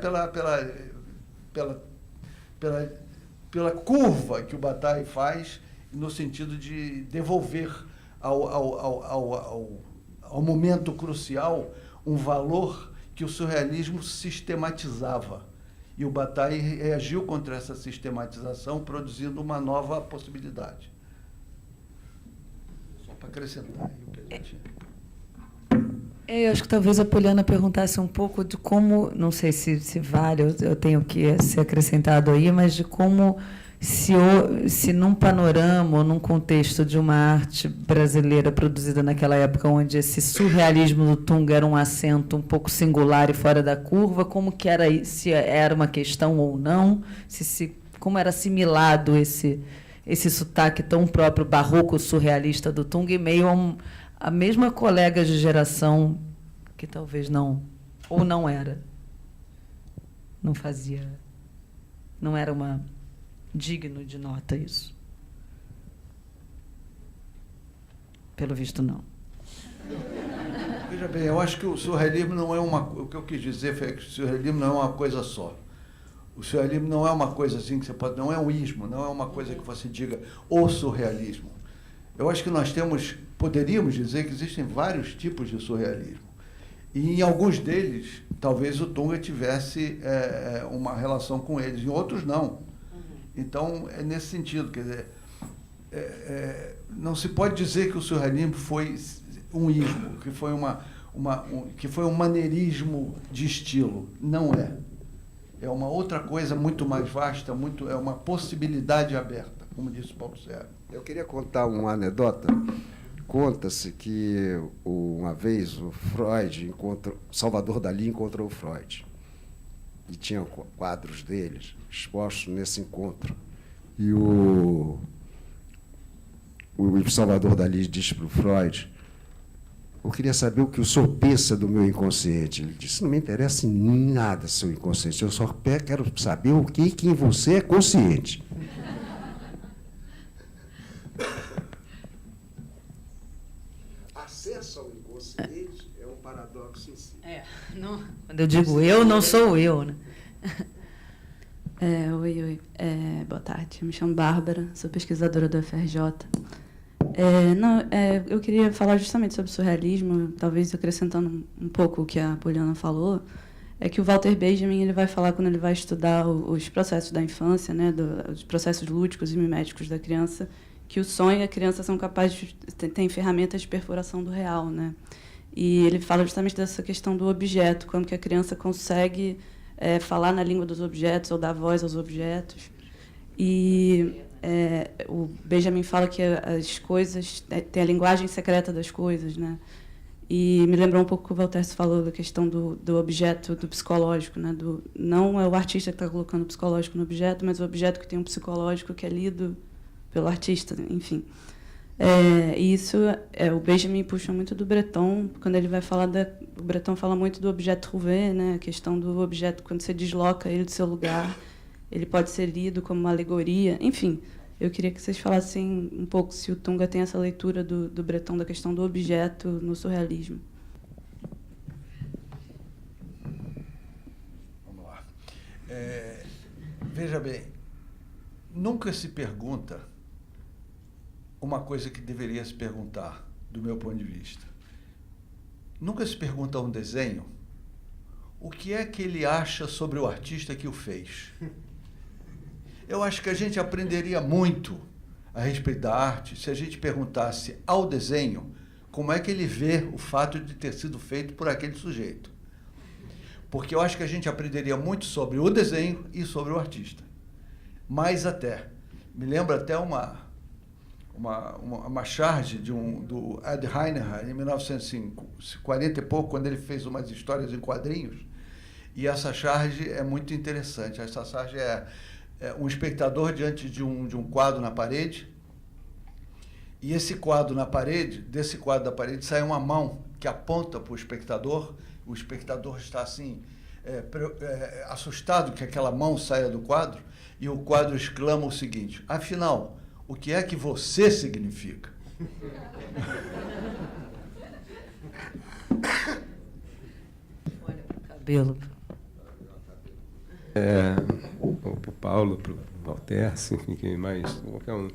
pela curva que o Bataille faz, no sentido de devolver ao momento crucial um valor que o surrealismo sistematizava. E o Bataille reagiu contra essa sistematização, produzindo uma nova possibilidade. Só para acrescentar aí o que a gente... Eu acho que talvez a Poliana perguntasse um pouco de como, não sei se vale, eu tenho que ser acrescentado aí, mas de como, se num panorama ou num contexto de uma arte brasileira produzida naquela época, onde esse surrealismo do Tunga era um acento um pouco singular e fora da curva, como que era, se era uma questão ou não, como era assimilado esse sotaque tão próprio barroco surrealista do Tunga em meio a mesma colega de geração que talvez não, ou não era, não era digno de nota isso. Pelo visto, não. Veja bem, eu acho que o surrealismo não é o que eu quis dizer foi que o surrealismo não é uma coisa só. O surrealismo não é uma coisa assim que você pode, não é um ismo, não é uma coisa que você diga o surrealismo. Eu acho que poderíamos dizer que existem vários tipos de surrealismo. E em alguns deles, talvez o Tunga tivesse uma relação com eles, em outros não. Então, é nesse sentido, quer dizer, não se pode dizer que o surrealismo foi um ismo, que foi que foi um maneirismo de estilo. Não é. É uma outra coisa muito mais vasta, é uma possibilidade aberta, como disse Paulo Sérgio. Eu queria contar uma anedota. Conta-se que uma vez o Salvador Dalí encontrou o Freud. E tinha quadros deles expostos nesse encontro. E o Salvador Dalí disse para o Freud: eu queria saber o que o senhor pensa do meu inconsciente. Ele disse: não me interessa em nada seu inconsciente, eu só quero saber o que em você é consciente. Acesso ao inconsciente é um paradoxo em si. Quando eu digo eu, não sou eu, né? Oi. Boa tarde. Eu me chamo Bárbara, sou pesquisadora do FRJ. Eu queria falar justamente sobre surrealismo, talvez acrescentando um pouco o que a Poliana falou, é que o Walter Benjamin ele vai falar, quando ele vai estudar os processos da infância, né, os processos lúdicos e miméticos da criança, que o sonho e a criança são capazes de ter ferramentas de perfuração do real, né? E ele fala justamente dessa questão do objeto, como que a criança consegue falar na língua dos objetos ou dar voz aos objetos. E o Benjamin fala que as coisas tem a linguagem secreta das coisas, né? E me lembrou um pouco o que o Walter falou da questão do objeto, do psicológico, né? Não é o artista que está colocando o psicológico no objeto, mas o objeto que tem um psicológico que é lido pelo artista, enfim. E isso o Benjamin puxa muito do Breton, quando ele vai falar o Breton fala muito do objeto trouvé, né? A questão do objeto, quando você desloca ele do seu lugar, ele pode ser lido como uma alegoria, enfim. Eu queria que vocês falassem um pouco se o Tunga tem essa leitura do Breton da questão do objeto no surrealismo. Vamos lá. Veja bem, nunca se pergunta uma coisa que deveria se perguntar, do meu ponto de vista. Nunca se pergunta a um desenho o que é que ele acha sobre o artista que o fez. Eu acho que a gente aprenderia muito a respeito da arte se a gente perguntasse ao desenho como é que ele vê o fato de ter sido feito por aquele sujeito. Porque eu acho que a gente aprenderia muito sobre o desenho e sobre o artista. Mais até. Me lembra até uma charge do Ed Heiner, em 1940 e pouco, quando ele fez umas histórias em quadrinhos. E essa charge é muito interessante. Essa charge é um espectador diante de um quadro na parede, e desse quadro da parede sai uma mão que aponta para o espectador está assim, assustado que aquela mão saia do quadro, e o quadro exclama o seguinte: afinal, o que é que você significa? Olha para o cabelo. Para o Paulo, para o Walter, assim, mais qualquer um.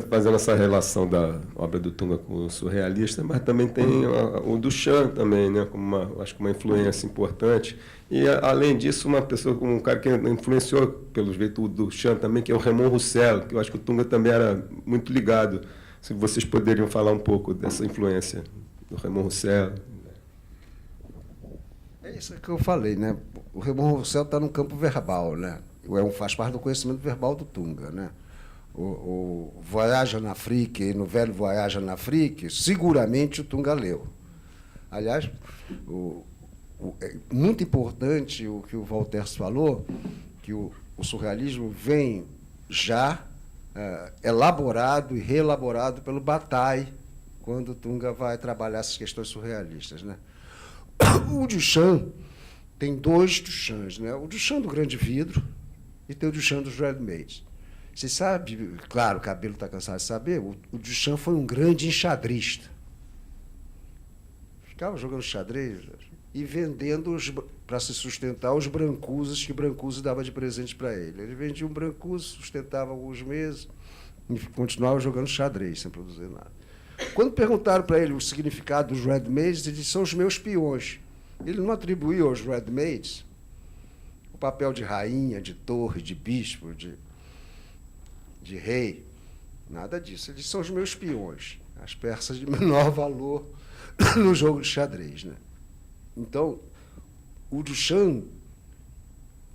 Fazendo essa relação da obra do Tunga com o surrealista, mas também tem o Duchamp também, né, como acho que uma influência importante. E, além disso, um cara que influenciou, pelo jeito, o Duchamp também, que é o Raymond Roussel, que eu acho que o Tunga também era muito ligado. Se vocês poderiam falar um pouco dessa influência do Raymond Roussel. É isso que eu falei, né? O Raymond Roussel está no campo verbal, né? Faz parte do conhecimento verbal do Tunga, né? O Voyage en Afrique e Nouvelle Voyage en Afrique, seguramente o Tunga leu. Aliás, é muito importante o que o Walter falou, que o surrealismo vem já elaborado e reelaborado pelo Bataille, quando o Tunga vai trabalhar essas questões surrealistas, né? O Duchamp tem dois Duchamps, né? O Duchamp do Grande Vidro e tem o Duchamp dos Ready-Mades. Você sabe, claro, o Cabelo está cansado de saber, o Duchamp foi um grande enxadrista. Ficava jogando xadrez e vendendo, para se sustentar, os Brancuses que Brancusi dava de presente para ele. Ele vendia um Brancusi, sustentava alguns meses e continuava jogando xadrez, sem produzir nada. Quando perguntaram para ele o significado dos Ready-Mades, ele disse: são os meus peões. Ele não atribuiu aos Ready-Mades o papel de rainha, de torre, de bispo, de rei, nada disso. Eles são os meus peões, as peças de menor valor no jogo de xadrez, né? Então, o Duchamp,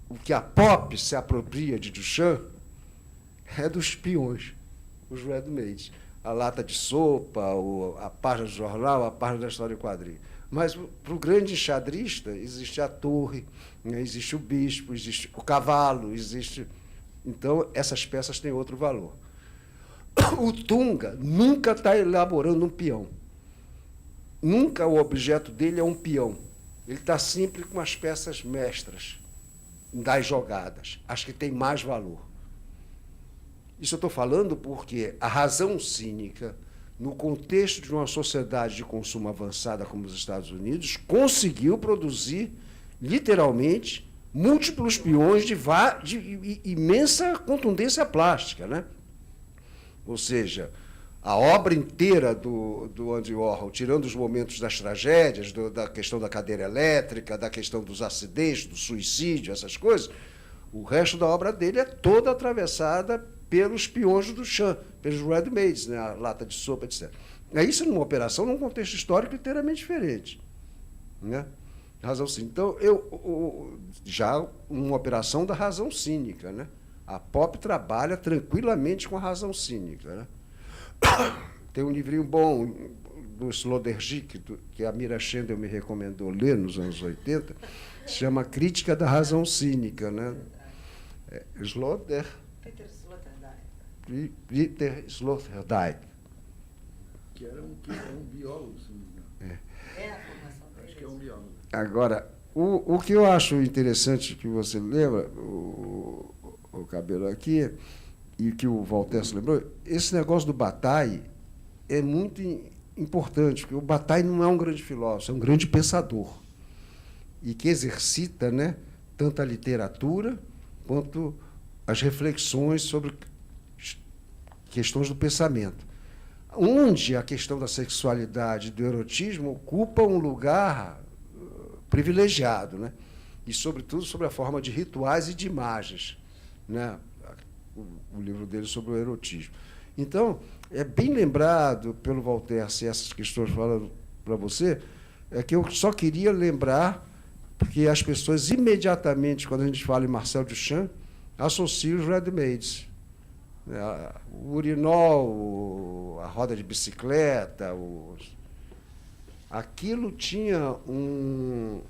o que a pop se apropria de Duchamp é dos peões, os ready-mades. A lata de sopa, a página do jornal, a página da história em quadrinho. Mas, para o grande enxadrista, existe a torre, né? Existe o bispo, existe o cavalo, existe... Então, essas peças têm outro valor. O Tunga nunca está elaborando um peão. Nunca o objeto dele é um peão. Ele está sempre com as peças mestras das jogadas, as que têm mais valor. Isso eu estou falando porque a razão cínica, no contexto de uma sociedade de consumo avançada como os Estados Unidos, conseguiu produzir, literalmente, múltiplos peões de imensa contundência plástica, né? Ou seja, a obra inteira do Andy Warhol, tirando os momentos das tragédias, da questão da cadeira elétrica, da questão dos acidentes, do suicídio, essas coisas, o resto da obra dele é toda atravessada pelos peões do Duchamp, pelos ready-mades, né, a lata de sopa, etc. Isso numa operação, num contexto histórico inteiramente diferente, né? Razão cínica. Então, já uma operação da razão cínica, né? A pop trabalha tranquilamente com a razão cínica, né? Tem um livrinho bom do Sloterdijk, que a Mira Schendel me recomendou ler nos anos 80, se chama Crítica da Razão Cínica, né? Peter Sloterdijk. Que era um biólogo, se não me engano. É a formação dele. Acho que é um biólogo. Agora, o que eu acho interessante que você lembra, o Cabelo aqui, e que o Voltaire lembrou, esse negócio do Bataille é muito importante, porque o Bataille não é um grande filósofo, é um grande pensador, e que exercita, né, tanto a literatura quanto as reflexões sobre questões do pensamento, onde a questão da sexualidade e do erotismo ocupa um lugar privilegiado, né? E, sobretudo, sobre a forma de rituais e de imagens, né? O livro dele sobre o erotismo. Então, é bem lembrado pelo Voltaire, se essas questões falam para você, é que eu só queria lembrar, porque as pessoas imediatamente, quando a gente fala em Marcel Duchamp, associam os ready-mades. O urinol, a roda de bicicleta, aquilo tinha um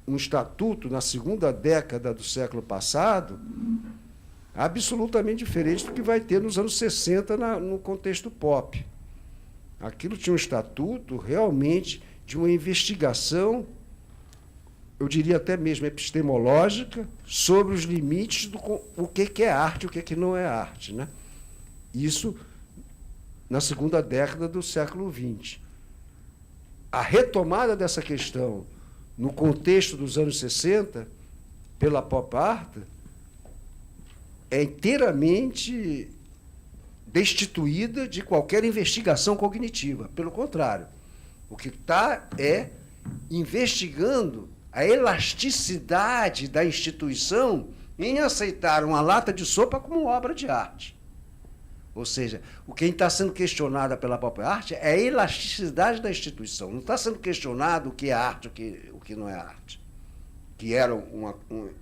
estatuto na segunda década do século passado absolutamente diferente do que vai ter nos anos 60 no contexto pop. Aquilo tinha um estatuto realmente de uma investigação, eu diria até mesmo epistemológica, sobre os limites do o que é arte e o que não é arte, né? Isso na segunda década do século XX. A retomada dessa questão no contexto dos anos 60, pela pop art, é inteiramente destituída de qualquer investigação cognitiva. Pelo contrário, o que está é investigando a elasticidade da instituição em aceitar uma lata de sopa como obra de arte. Ou seja, quem está sendo questionado pela pop art é a elasticidade da instituição. Não está sendo questionado o que é arte, o que não é arte, que era uma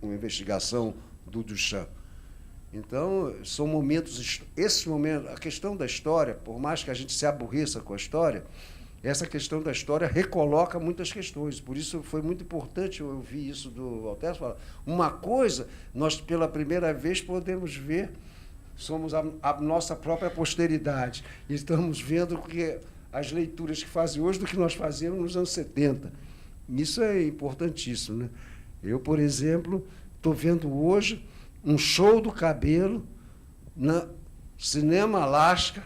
investigação do Duchamp. Então, são momentos... Esses momentos, a questão da história, por mais que a gente se aborreça com a história, essa questão da história recoloca muitas questões. Por isso, foi muito importante eu ouvir isso do Voltaire falar. Uma coisa, nós, pela primeira vez, podemos ver, somos a nossa própria posteridade. E estamos vendo que as leituras que fazem hoje do que nós fazíamos nos anos 70. Isso é importantíssimo, né? Eu, por exemplo, estou vendo hoje um show do Cabelo no Cinema Alasca,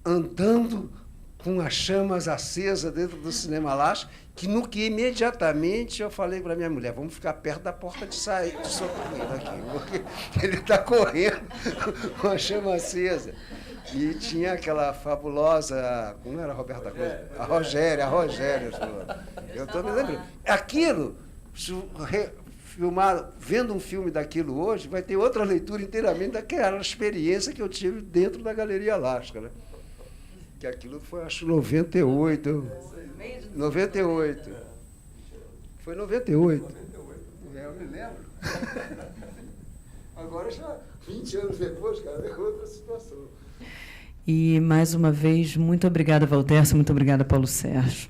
andando com as chamas acesas dentro do Cinema Alasca, que imediatamente eu falei para minha mulher, vamos ficar perto da porta de sair de socorro aqui, porque ele está correndo com a chama acesa. E tinha aquela fabulosa, como era a Roberta Costa? A Rogéria. Eu estou me lembrando. Aquilo, filmado, vendo um filme daquilo hoje, vai ter outra leitura inteiramente daquela experiência que eu tive dentro da Galeria Alasca, né? que aquilo foi, acho, 98. 98. Foi 98. Eu me lembro. Agora já, 20 anos depois, cara, é outra situação. E, mais uma vez, muito obrigada, Valtercio, muito obrigada, Paulo Sérgio.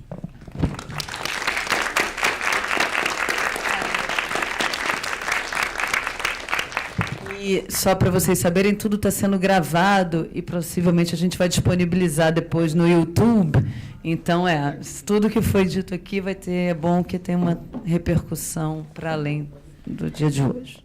E só para vocês saberem, tudo está sendo gravado e possivelmente a gente vai disponibilizar depois no YouTube. Então, tudo que foi dito aqui vai ter, é bom que tenha uma repercussão para além do dia de hoje.